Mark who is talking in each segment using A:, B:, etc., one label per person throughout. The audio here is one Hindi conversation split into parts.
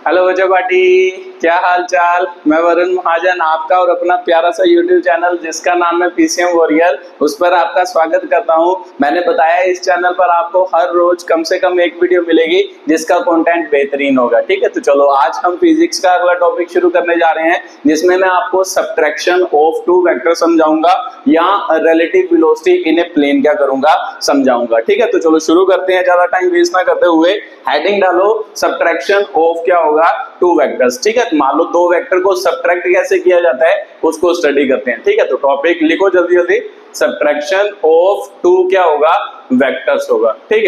A: हेलो बच्चों पार्टी, क्या हाल चाल। मैं वरुण महाजन, आपका और अपना प्यारा सा यूट्यूब चैनल जिसका नाम है पीसीएम वॉरियर, उस पर आपका स्वागत करता हूं। मैंने बताया इस चैनल पर आपको हर रोज कम से कम एक वीडियो मिलेगी जिसका कंटेंट बेहतरीन होगा। ठीक है, तो चलो आज हम फिजिक्स का अगला टॉपिक शुरू करने जा रहे हैं जिसमें मैं आपको सब्ट्रैक्शन ऑफ टू वेक्टर समझाऊंगा या relative velocity in a plane क्या करूंगा समझाऊंगा। ठीक है, तो चलो शुरू करते हैं, ज्यादा टाइम वेस्ट ना करते हुए। हेडिंग डालो सब्ट्रैक्शन ऑफ क्या होगा टू वेक्टर्स। ठीक है, मान लो दो वेक्टर को सब्ट्रैक्ट कैसे किया जाता है उसको स्टडी करते हैं। ठीक है, तो टॉपिक लिखो जल्दी जल्दी, सब्ट्रैक्शन ऑफ टू क्या होगा वेक्टर्स होगा। ठीक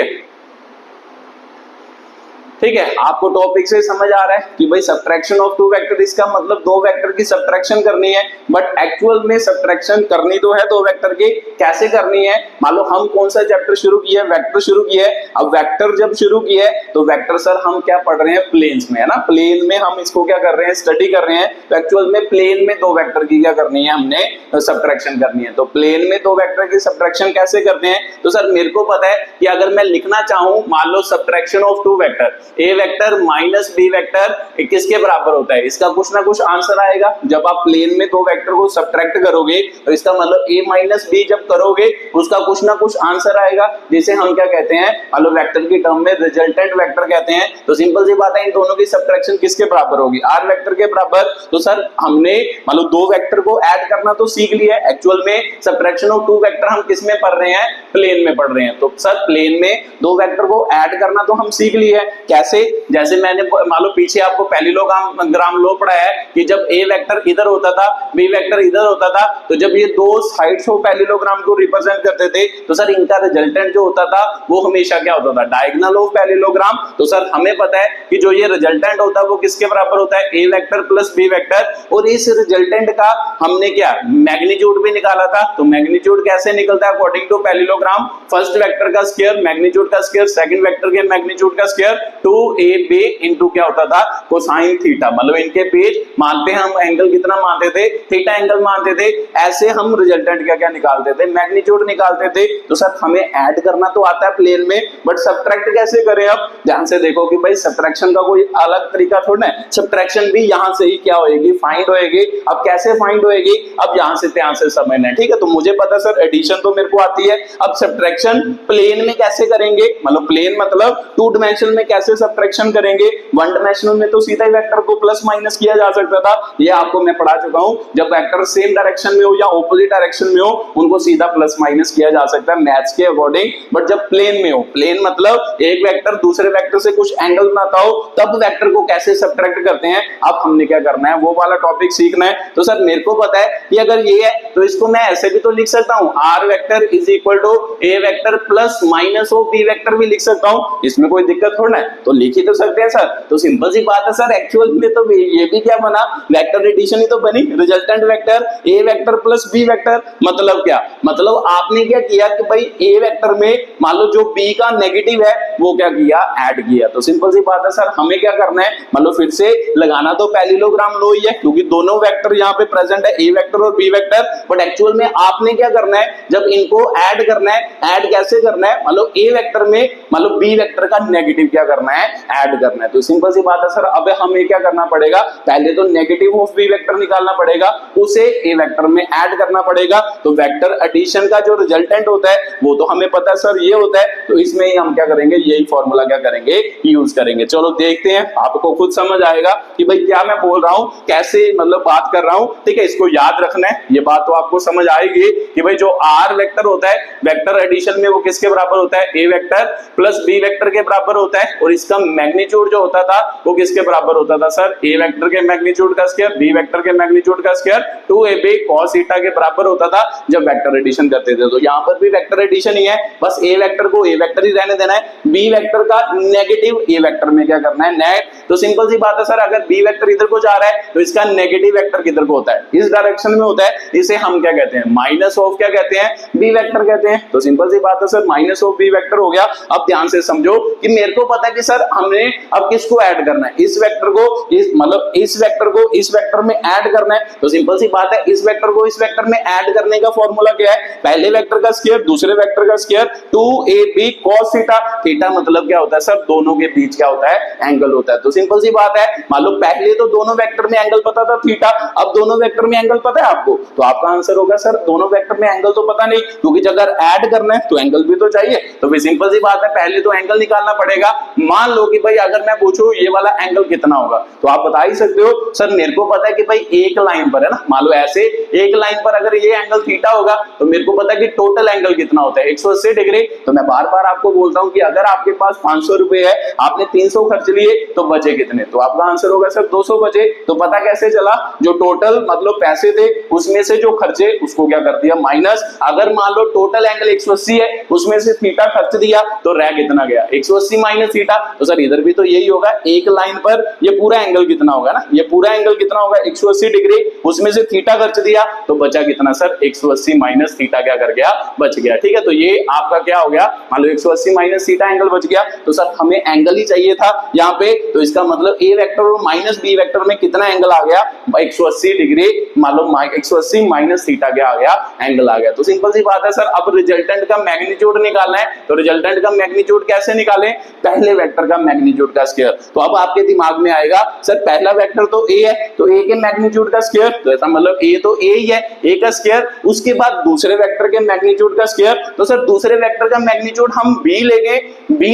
A: है, आपको टॉपिक से समझ आ रहा है कि भाई सब्ट्रैक्शन ऑफ टू वेक्टर, इसका मतलब दो वेक्टर की सब्ट्रैक्शन करनी है, बट एक्चुअल में सब्ट्रैक्शन करनी तो है दो वेक्टर की, कैसे करनी है। मान लो हम कौन सा चैप्टर शुरू किया है, वेक्टर शुरू किया है। अब वेक्टर जब शुरू किया है तो वेक्टर सर हम क्या पढ़ रहे हैं, प्लेन्स में, है ना। प्लेन में हम इसको क्या कर रहे हैं, स्टडी कर रहे हैं। तो एक्चुअल में प्लेन में दो वेक्टर की क्या करनी है, हमने सब्ट्रैक्शन करनी है। तो प्लेन में दो वेक्टर की सब्ट्रैक्शन कैसे करते हैं, तो सर मेरे को पता है कि अगर मैं लिखना चाहूं, मान लो subtraction of two vector, A vector minus B vector किसके बराबर होता है, इसका कुछ ना कुछ आंसर आएगा। जब आप प्लेन में दो वेक्टर को सब्ट्रैक्ट करोगे तो इसका मतलब ए माइनस बी जब करोगे उसका कुछ ना कुछ आंसर आएगा, जिसे हम क्या कहते हैं, मान लो वेक्टर की टर्म में रिजल्टेंट वेक्टर कहते हैं। तो सिंपल सी बात है, इन दोनों की सब्ट्रैक्शन किसके बराबर होगी, आर वेक्टर के बराबर। तो सर हमने मान लो दो वेक्टर को ऐड करना तो सीख लिया है। एक्चुअल में सब्ट्रैक्शन ऑफ टू वेक्टर हम किस में पढ़ रहे हैं, प्लेन में पढ़ रहे हैं। तो सर प्लेन में दो वेक्टर को ऐड करना तो हम सीख लिए है, कैसे, जैसे मैंने मान लो पीछे आपको पैरेललोग्राम लॉ पढ़ाया है कि जब ए वेक्टर इधर होता था, बी वेक्टर इधर होता था, तो जब ये दो साइड्स ऑफ पैरेललोग्राम को रिप्रेजेंट करते थे तो सर इनका रिजल्टेंट जो होता था वो हमेशा क्या होता था, डायगोनल ऑफ पैरेललोग्राम। तो सर हमें पता है कि जो ये रिजल्टेंट होता है वो किसके बराबर होता है, A vector plus B vector. और इस रिजल्टेंट का हमने क्या मैग्नीट्यूड भी निकाला था। तो मैग्नीट्यूड कैसे निकलता है, according to parallelogram, first vector का स्क्वायर मैग्नीट्यूड का स्क्वायर, सेकंड वेक्टर के मैग्नीट्यूड का स्क्वायर, 2ab इनटू क्या होता था, कोसाइन थीटा। मतलब इनके पेज मानते हैं हम एंगल कितना मानते थे, थीटा एंगल मानते थे। ऐसे हम रिजल्टेंट क्या क्या निकालते थे, मैग्नीट्यूड निकालते थे। तो सर हमें ऐड करना तो आता है प्लेन में, बट सब्ट्रैक्ट कैसे करें। अब ध्यान से देखो कि भाई सब्ट्रैक्शन का कोई अलग तरीका थोड़ा है, सब्ट्रैक्शन भी यहां से ही क्या होएगी, फाइंड होएगी। अब कैसे फाइंड होएगी, अब यहां से त्यां से समझना है। ठीक है, तो मुझे पता सर एडिशन तो मेरे को आती है, अब सब्ट्रैक्शन प्लेन में कैसे करेंगे, मतलब प्लेन मतलब टू डायमेंशन में कैसे सब्ट्रैक्शन करेंगे। वन डायमेंशनल में तो सीधा ही वेक्टर को प्लस माइनस किया जा सकता था, ये आपको मैं पढ़ा चुका हूं। जब वेक्टर सेम डायरेक्शन में हो या ऑपोजिट डायरेक्शन में हो उनको सीधा प्लस माइनस किया जा सकता है मैथ्स के अकॉर्डिंग। बट जब प्लेन में हो, प्लेन मतलब एक वेक्टर दूसरे वेक्टर से कुछ एंगल बनाता हो, तब वेक्टर को कैसे सब्ट्रैक्ट करते हैं, अब हमने क्या करना है वो वाला टॉपिक सीखना है। तो सर मेरे को पता है कि अगर ये है तो इसको मैं ऐसे भी तो लिख सकता हूं, R vector is equal to A vector plus minus of B vector भी लिख सकता हूं, इसमें कोई दिक्कत थोड़ा है। तो लिख ही तो सकते हैं सर। तो सिंपल सी बात है सर, एक्चुअल में तो ये भी क्या बना, वेक्टर एडिशन ही तो बनी, resultant vector A vector plus B vector. मतलब क्या, मतलब आपने क्या किया कि भाई ए वेक्टर में मान लो जो बी का नेगेटिव है वो क्या किया, ऐड किया। तो सिंपल सी बात है सर, हमें क्या करना है, मान लो फिर से लगाना तो पैरेललोग्राम लॉ ही है, क्योंकि दोनों वेक्टर यहाँ पे प्रेजेंट है, ए वेक्टर और बी वेक्टर। बट एक्चुअल में आपने क्या करना है, जब इनको ऐड करना है, ऐड कैसे करना है, मान लो ए वेक्टर में मान लो बी वेक्टर का नेगेटिव क्या करना है, ऐड करना है। तो सिंपल सी बात है सर, अब हमें क्या करना पड़ेगा, पहले तो नेगेटिव ऑफ बी वेक्टर निकालना पड़ेगा, उसे ए वेक्टर में ऐड करना पड़ेगा। तो वेक्टर एडिशन का जो रिजल्टेंट होता है वो तो हमें पता है सर ये होता है। तो इसमें ही हम क्या करेंगे, यही फॉर्मूला क्या करेंगे, यूज करेंगे। चलो देखते हैं, आपको खुद समझ आएगा कि भाई क्या मैं बोल रहा हूं, कैसे मतलब बात कर रहा हूं। ठीक है, इसको याद रखना है, ये बात तो आपको समझ आएगी कि भाई जो आर वेक्टर होता है वेक्टर एडिशन में वो किसके बराबर होता है, A vector plus B vector के बराबर होता है। और इसका मैग्नीट्यूड जो होता था वो किसके बराबर होता था सर, ए वेक्टर के मैग्नीट्यूड का स्क्वायर बी वेक्टर के मैग्नीट्यूड का स्क्वायर 2ab cos थीटा के बराबर होता था जब वेक्टर एडिशन करते थे। तो यहाँ पर भी वेक्टर एडिशन ही है, बस ए वेक्टर को ए वेक्टर ही रहने देना है, बी वेक्टर का नेगेटिव ए वेक्टर में क्या करना है, नेट। तो सिंपल सी बात है सर, अगर बी वेक्टर इधर को जा रहा है तो इसका नेगेटिव वेक्टर किधर को होता है, इस डायरेक्शन में होता है। इसे हम क्या कहते हैं, माइनस ऑफ क्या कहते हैं, बी वेक्टर कहते हैं। तो सिंपल सी बात है sir, minus of B vector हो गया। अब ध्यान से समझो कि मेरे को पता है कि सर हमने अब किसको ऐड करना है, इस वेक्टर को इस मतलब इस वेक्टर को इस वेक्टर में ऐड करना है। तो सिंपल सी बात है, इस वेक्टर को इस वेक्टर में ऐड करने का फॉर्मूला क्या है, पहले वेक्टर का स्क्वायर दूसरे वेक्टर का square 2ab cos theta. Theta मतलब क्या होता है सर, दोनों के बीच क्या होता है, एंगल होता है। तो सिंपल सी बात है, मान लो पहले तो दोनों वेक्टर में एंगल पता था थीटा, अब दोनों वेक्टर में एंगल पता है आपको, तो आपका आंसर होगा सर दोनों वेक्टर में एंगल तो पता नहीं, क्योंकि अगर ऐड करना है तो एंगल भी तो चाहिए। तो फिर सिंपल सी बात है, पहले तो एंगल निकालना पड़ेगा। मान लो कि भाई अगर मैं पूछूं ये वाला एंगल कितना होगा, तो आप बता ही सकते हो सर मेरे को पता है कि भाई एक लाइन पर है ना, मान लो ऐसे एक लाइन पर अगर ये एंगल थीटा होगा तो मेरे को पता है कि टोटल एंगल कितना होता है 180 डिग्री। तो मैं बार बार आपको बोलता हूं कि अगर आपके पास 500 रुपए है, आपने 300 खर्च लिए, तो बचे कितने, तो आपका आंसर होगा सर 200 बचे। तो पता कैसे चला, जो टोटल मतलब पैसे थे उसमें से जो खर्चे उसको क्या कर दिया माइनस। अगर मान लो टोटल एंगल 180 है, उसमें से थीटा खर्च दिया तो रह कितना गया 180 माइनस थीटा। तो सर इधर भी तो यही होगा, एक लाइन पर ये पूरा एंगल कितना होगा ना, ये पूरा एंगल कितना होगा 180 डिग्री, उसमें से थीटा खर्च दिया तो बचा कितना सर 180 माइनस थीटा क्या कर गया, बच गया। ठीक है, तो ये आपका क्या हो गया, मान लो 180 माइनस थीटा एंगल बच गया। तो सर हमें एंगल ही चाहिए था यहाँ पे, तो इसका मतलब ए वेक्टर और माइनस बी वेक्टर में कितना एंगल आ गया 180 डिग्री, मान लो 180 माइनस थीटा क्या आ गया, एंगल आ गया। तो सिंपल सी बात है सर, अब रिजल्टेंट का मैग्नीट्यूड निकालना है, तो रिजल्टेंट का मैग्नीट्यूड कैसे निकालें, पहले वेक्टर का मैग्नीट्यूड का स्क्वायर। तो अब आपके दिमाग में आएगा सर पहला वेक्टर तो ए है, तो ए के मैग्नीट्यूड का स्क्वायर, तो ऐसा मतलब ए तो ए ही है, ए का स्क्वायर, उसके बाद दूसरे वेक्टर के मैग्नीट्यूड का स्क्वायर। तो सर दूसरे वेक्टर का मैग्नीट्यूड हम बी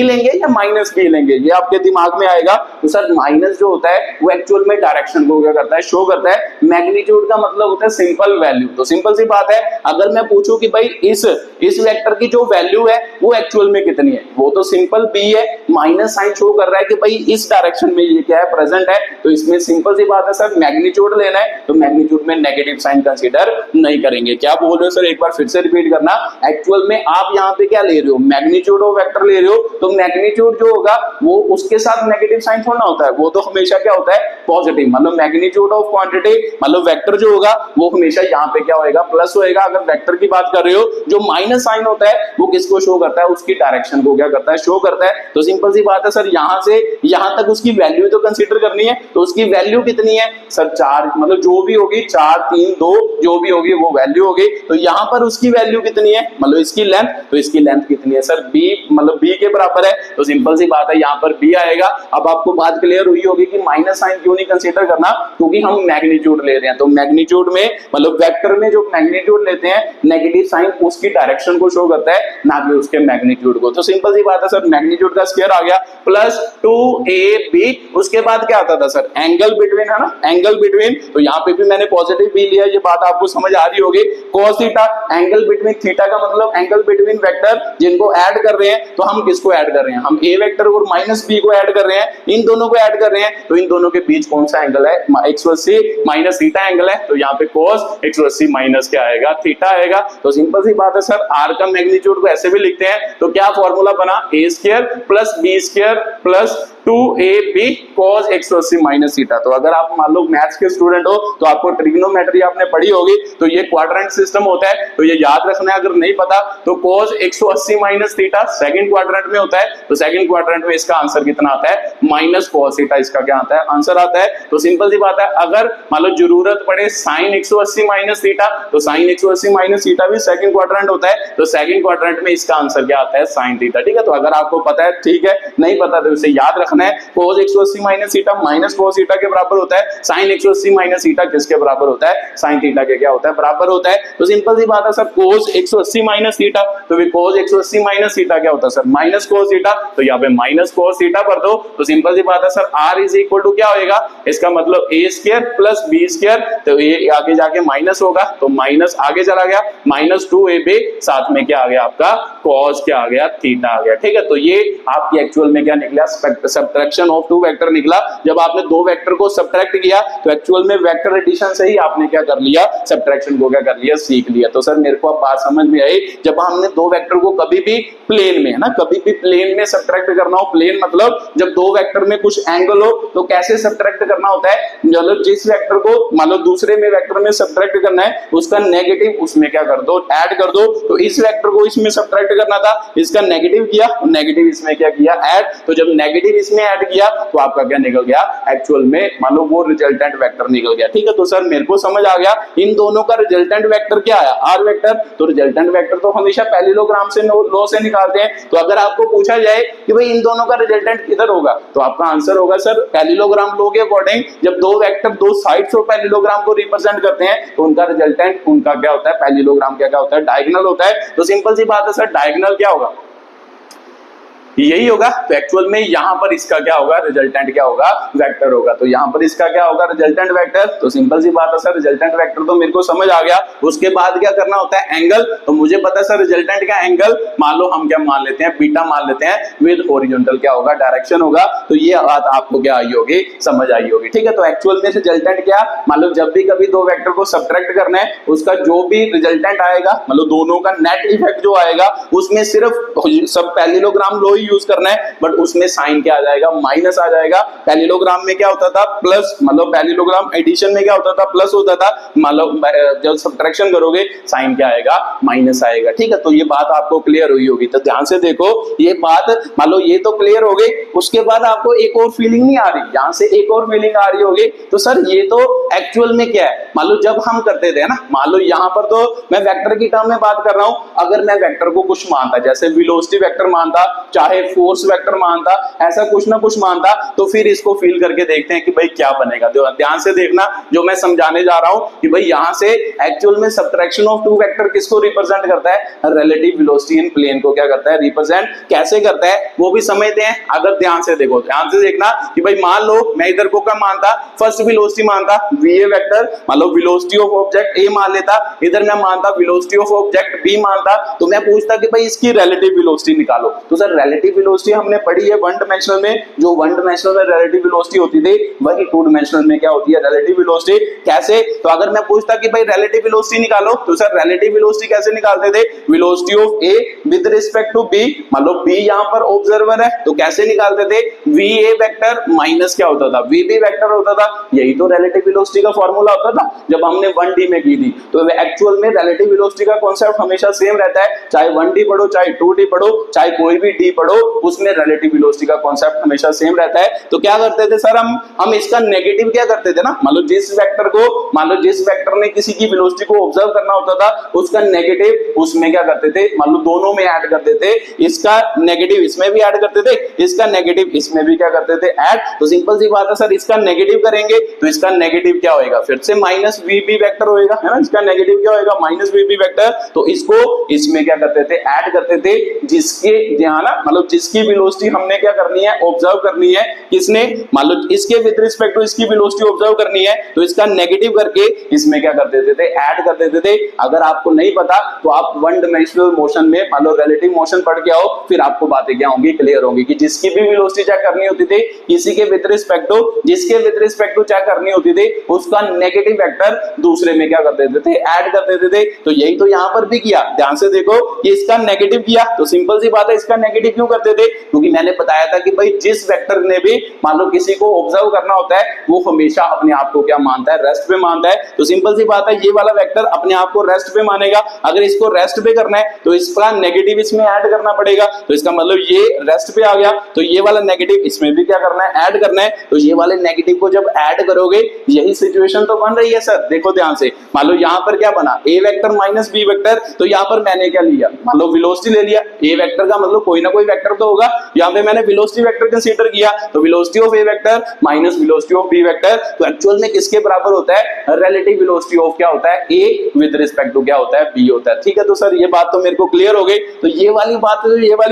A: लेंगे या माइनस बी लेंगे, ये आपके दिमाग में आएगा। तो सर माइनस जो होता है वो एक्चुअल में डायरेक्शन को क्या करता है, शो करता है। मैग्नीट्यूड का मतलब होता है सिंपल वैल्यू। तो सिंपल सी बात है, अगर मैं पूछूं कि भाई इस वेक्टर की जो वैल्यू है वो एक्चुअल में कितनी है, वो तो सिंपल बी है, माइनस साइन शो कर रहा है कि भाई इस डायरेक्शन में ये क्या है, प्रेजेंट है। तो इसमें सिंपल सी बात है सर मैग्नीट्यूड लेना है, तो मैग्नीट्यूड में नेगेटिव साइन कंसीडर नहीं करेंगे। क्या बोल रहे हो सर, एक बार फिर से रिपीट करना, एक्चुअल में आप यहाँ पे क्या ले रहे हो, मैग्नीट्यूड ऑफ वेक्टर ले रहे हो, तो मैग्नीट्यूड जो होगा वो उसके साथ नेगेटिव साइन थोड़ा होता है, वो तो हमेशा क्या होता है पॉजिटिव। मतलब मैग्नीट्यूड ऑफ क्वांटिटी मतलब वेक्टर जो होगा वो हमेशा यहाँ पे क्या होएगा, प्लस होएगा। अगर वेक्टर की बात कर रहे हो, जो माइनस साइन होता है वो किसको शो करता है, उसकी डायरेक्शन को क्या करता है, शो करता है। तो सिंपल सी बात है सर, यहाँ से यहाँ तक उसकी वैल्यू तो कंसीडर करनी है, तो उसकी वैल्यू कितनी है सर 4, मतलब जो भी होगी 4 3 2 जो भी होगी वो वैल्यू होगी। तो यहाँ पर उसकी वैल्यू कितनी है, मतलब इसकी लेंथ, तो इसकी लेंथ कितनी है सर b, मतलब b के बराबर है। तो सिंपल सी बात है यहाँ पर b आएगा। अब आपको बात क्लियर हुई होगी कि माइनस साइन क्यों नहीं कंसीडर करना, क्योंकि हम मैग्नीट्यूड ले रहे हैं। तो मैग्नीट्यूड में मतलब वेक्टर में जो मैग्नीट्यूड लेते हैं, नेगेटिव साइन उसकी डायरेक्शन को शो करता है, ना कि उसके मैग्नीट्यूड को। तो सिंपल सी बात है सर, मैग्नीट्यूड का स्क्वायर आ गया प्लस 2ab, उसके बाद क्या आता था सर, एंगल बिटवीन, है ना, एंगल बिटवीन। तो यहाँ पे भी मैंने पॉजिटिव b लिया, ये बात आपको समझ आ रही होगी। cos theta, angle between, theta का मतलब एंगल बिटवीन वेक्टर जिनको ऐड कर रहे हैं। तो हम किसको ऐड कर रहे हैं, हम a वेक्टर और माइनस b को ऐड कर रहे हैं, इन दोनों को ऐड कर रहे हैं। तो इन दोनों के बीच कौन सा एंगल है, 180 माइनस थीटा एंगल है। तो यहाँ पे cos 180 माइनस क्या आएगा, थीटा आएगा। तो सिंपल सी बात है सर, r का मैग्नीट्यूड को ऐसे भी लिखते हैं, तो क्या फॉर्मूला बना, a square plus b square plus 2ab cos 180 minus theta. तो अगर आप मान लो मैथ्स के स्टूडेंट हो तो आपको ट्रिग्नोमेट्री आपने पढ़ी होगी, तो ये क्वाड्रेंट सिस्टम होता है, तो ये याद रखना है। अगर नहीं पता तो cos 180 minus theta second quadrant में होता है, तो सेकंड क्वाड्रेंट में इसका आंसर कितना आता है, माइनस cos थीटा, इसका क्या आता है, आंसर आता है। तो सिंपल सी बात है, अगर मान लो जरूरत पड़े sin 180 माइनस थीटा, तो sin 180 माइनस थीटा भी सेकंड क्वाड्रेंट होता है, तो सेकंड क्वाड्रेंट में इसका आंसर क्या आता है, sin थीटा। ठीक है, तो अगर आपको पता है ठीक है, नहीं पता तो इसे याद रखना है। cos 180 minus theta minus cos theta के बराबर होता है, sin 180 माइनस थीटा किसके बराबर होता है, sin थीटा के क्या होता है, बराबर होता है। तो सिंपल सी बात है सर, cos 180 माइनस थीटा, तो भी cos 180 माइनस थीटा क्या होता है सर, माइनस cos थीटा। तो यहाँ पे माइनस cos थीटा भर दो। तो सिंपल सी बात है sir, r is equal to क्या होएगा, इसका मतलब a square plus b square, तो ये आगे जाके माइनस होगा, तो माइनस आगे चला गया, माइनस 2ab, साथ में क्या आ गया आपका cos क्या आ गया, थीटा आ गया। ठीक है, तो ये आपकी एक्चुअल में क्या निकला, सब्ट्रैक्शन ऑफ टू वेक्टर निकला। जब आपने दो वेक्टर को सब्ट्रैक्ट किया तो एक्चुअल में वेक्टर एडिशन से ही आपने क्या कर लिया, सब्ट्रैक्शन को क्या कर लिया, सीख लिया। तो सर मेरे को अब बात समझ में आई, जब हमने दो वेक्टर को कभी भी प्लेन में, है ना, कभी भी प्लेन में सब्ट्रैक्ट करना हो, प्लेन मतलब जब दो वेक्टर में कुछ एंगल हो तो कैसे सब्ट्रैक्ट करना होता है, मतलब जिस वेक्टर को मान लो दूसरे में वेक्टर में सब्ट्रैक्ट करना है उसका नेगेटिव उसमें क्या कर दो, ऐड कर दो। तो इस वेक्टर को इसमें सब्ट्रैक्ट करना था, इसका नेगेटिव किया, नेगेटिव इसमें क्या किया, ऐड। तो जब नेगेटिव इसमें ऐड किया तो आपका क्या निकल गया, एक्चुअल में मान लो वो रिजल्टेंट वेक्टर निकल गया। ठीक है, तो सर मेरे को समझ आ गया इन दोनों का रिजल्टेंट वेक्टर क्या आया, आर वेक्टर। तो रिजल्टेंट वेक्टर तो हमेशा पैरेललोग्राम से लॉ से निकालते हैं। तो अगर आपको पूछा जाए कि भाई इन दोनों का रिजल्टेंट किधर होगा, तो आपका आंसर होगा सर पैरेललोग्राम लॉ के अकॉर्डिंग जब दो वेक्टर दो साइड्स ऑफ पैरेललोग्राम को रिप्रेजेंट करते हैं तो उनका रिजल्टेंट उनका क्या होता है, पैरेललोग्राम क्या होता है, डायगोनल होता है। तो सिंपल सी बात है सर, डायगोनल क्या होगा, यही होगा। तो एक्चुअल में यहां पर इसका क्या होगा, रिजल्टेंट क्या होगा, वेक्टर होगा। तो यहां पर इसका क्या होगा, रिजल्टेंट वेक्टर। तो सिंपल सी बात है सर, रिजल्टेंट वेक्टर तो मेरे को समझ आ गया। उसके बाद क्या करना होता है, एंगल। तो मुझे पता है सर रिजल्टेंट का एंगल मान लो हम क्या मान लेते हैं, बीटा मान लेते हैं, विद हॉरिजॉन्टल क्या होगा, डायरेक्शन होगा। तो ये बात आपको क्या आई होगी, समझ आई होगी। ठीक है, तो एक्चुअल में रिजल्टेंट क्या, मान लो जब भी कभी दो वेक्टर को सब्ट्रैक्ट करना है उसका जो भी रिजल्टेंट आएगा, मतलब दोनों का नेट इफेक्ट जो आएगा उसमें सिर्फ सब पैरेललोग्राम लॉ ही यूज करना है, बट उसमें साइन क्या आ जाएगा, माइनस आ जाएगा। पैरेललोग्राम में क्या होता था, प्लस, मतलब पैरेललोग्राम एडिशन में क्या होता था, प्लस होता था, मतलब जब सब्ट्रैक्शन करोगे साइन क्या आएगा, माइनस आएगा। ठीक है, तो ये बात आपको क्लियर हुई होगी। तो ध्यान से देखो ये बात, मान लो ये तो क्लियर हो गई। उसके बाद आपको एक और फीलिंग नहीं आ रही, यहां से एक और फीलिंग आ रही होगी। तो सर ये तो एक्चुअल में क्या है, मान लो जब हम करते थे ना, मान लो यहां पर तो मैं वेक्टर की टर्म में बात कर रहा हूं, अगर मैं वेक्टर को कुछ मानता, जैसे वेलोसिटी वेक्टर मानता, चाहे फोर्स वेक्टर मानता, ऐसा कुछ ना कुछ मानता, तो फिर इसको फील करके देखते हैं कि भाई क्या बनेगा। ध्यान से देखना जो मैं समझाने जा रहा हूं कि भाई यहां से एक्चुअल में सब्ट्रैक्शन ऑफ टू वेक्टर किसको रिप्रेजेंट करता है, रिलेटिव वेलोसिटी इन प्लेन को क्या करता है, रिप्रेजेंट कैसे करता है वो भी समझते हैं। अगर ध्यान से देखो, ध्यान से देखना कि भाई मान लो मैं इधर को क्या मानता, फर्स्ट वेलोसिटी मानता वी ए वेक्टर, मान लो वेलोसिटी ऑफ ऑब्जेक्ट ए मान लेता, इधर मैं मानता वेलोसिटी ऑफ ऑब्जेक्ट बी मानता। तो मैं पूछता कि भाई इसकी रिलेटिव वेलोसिटी निकालो। तो सर रिलेटिव वेलोसिटी हमने पढ़ी है वन डायमेंशनल में, जो वन डायमेंशनल में रिलेटिव वेलोसिटी होती थी वही टू डायमेंशनल में क्या होती है, रिलेटिव वेलोसिटी। कैसे, तो अगर मैं पूछता कि भाई रिलेटिव वेलोसिटी निकालो, तो सर रिलेटिव वेलोसिटी कैसे निकालते थे, velocity of A with respect to B, मान लो बी यहां पर ऑब्जर्वर है, तो कैसे निकालते थे, वी ए वेक्टर माइनस क्या होता था, वी बी वेक्टर होता था। यही तो रिलेटिव वेलोसिटी का फार्मूला होता था जब हमने 1D में की थी। तो एक्चुअल में रिलेटिव वेलोसिटी का कांसेप्ट हमेशा सेम रहता है, चाहे 1D पढ़ो, चाहे 2D पढ़ो, चाहे कोई भी D पढ़ो, उसमें रिलेटिव वेलोसिटी का कांसेप्ट हमेशा सेम रहता है। तो क्या करते थे सर, हम इसका नेगेटिव क्या करते थे ना, मान लो जिस वेक्टर ने किसी की वेलोसिटी को ऑब्जर्व करना होता था उसका नेगेटिव उसमें क्या करते थे, मान लो दोनों में ऐड करते थे, इसका नेगेटिव इसमें भी ऐड करते थे, इसका नेगेटिव इसमें भी क्या करते थे, ऐड। तो सिंपल सी बात है सर, इसका नेगेटिव करेंगे तो इसका नेगेटिव क्या होएगा, फिर से माइनस वी बी वेक्टर होएगा, है ना, इसका नेगेटिव क्या होएगा, माइनस वी बी वेक्टर। तो इसको इसमें क्या करते थे, ऐड करते थे, जिसके ध्यान, मतलब जिसकी वेलोसिटी हमने क्या करनी है, ऑब्जर्व करनी है, किसने, मान लो इसके विद रिस्पेक्ट टू इसकी वेलोसिटी ऑब्जर्व करनी है, तो इसका नेगेटिव करके इसमें क्या कर देते थे, ऐड कर देते थे। अगर आपको नहीं पता तो आप वन डायमेंशनल मोशन में मान लो रिलेटिव मोशन पढ़ के आओ, फिर आपको बातें क्या होंगी, क्लियर होंगी कि जिसकी भी वेलोसिटी चेक करनी होती थी, किसी के विद रिस्पेक्ट टू, जिसके विद रिस्पेक्ट टू चेक करनी होती थी, उसका नेगेटिव वेक्टर दूसरे में क्या कर देते थे, ऐड कर देते थे। तो यही तो यहां पर भी किया, ध्यान से देखो, ये इसका नेगेटिव किया। तो सिंपल सी बात है, इसका नेगेटिव क्यों करते थे, क्योंकि मैंने बताया था कि भाई जिस वेक्टर ने भी मान लो किसी को ऑब्जर्व करना होता है वो हमेशा अपने आप को क्या मानता है, रेस्ट पे मानता है। तो सिंपल सी बात है, ये वाला वेक्टर अपने आप को रेस्ट पे मानेगा। अगर इसको रेस्ट पे करना है तो इसका नेगेटिव इसमें ऐड करना पड़ेगा। तो इसका मतलब ये रेस्ट पे आ गया, तो ये वाला नेगेटिव इसमें भी क्या करना है, ऐड करना है। तो ये वाले नेगेटिव को जब ऐड करोगे, यही सिचुएशन तो बन रही है सर। देखो ध्यान से, मान लो यहां पर क्या बना, ए वेक्टर माइनस बी वेक्टर। तो यहां पर मैंने क्या लिया, मान लो वेलोसिटी ले लिया, ए वेक्टर का मतलब कोई ना कोई वेक्टर तो होगा, यहां पे मैंने वेलोसिटी वेक्टर कंसीडर किया। तो velocity of A vector minus velocity of B vector, तो एक्चुअल में किसके बराबर होता है, रिलेटिव वेलोसिटी ऑफ क्या होता है, ए विद रिस्पेक्ट टू क्या होता है, बी होता है। ठीक है, तो सर ये बात तो मेरे को क्लियर हो गई। तो ये वाली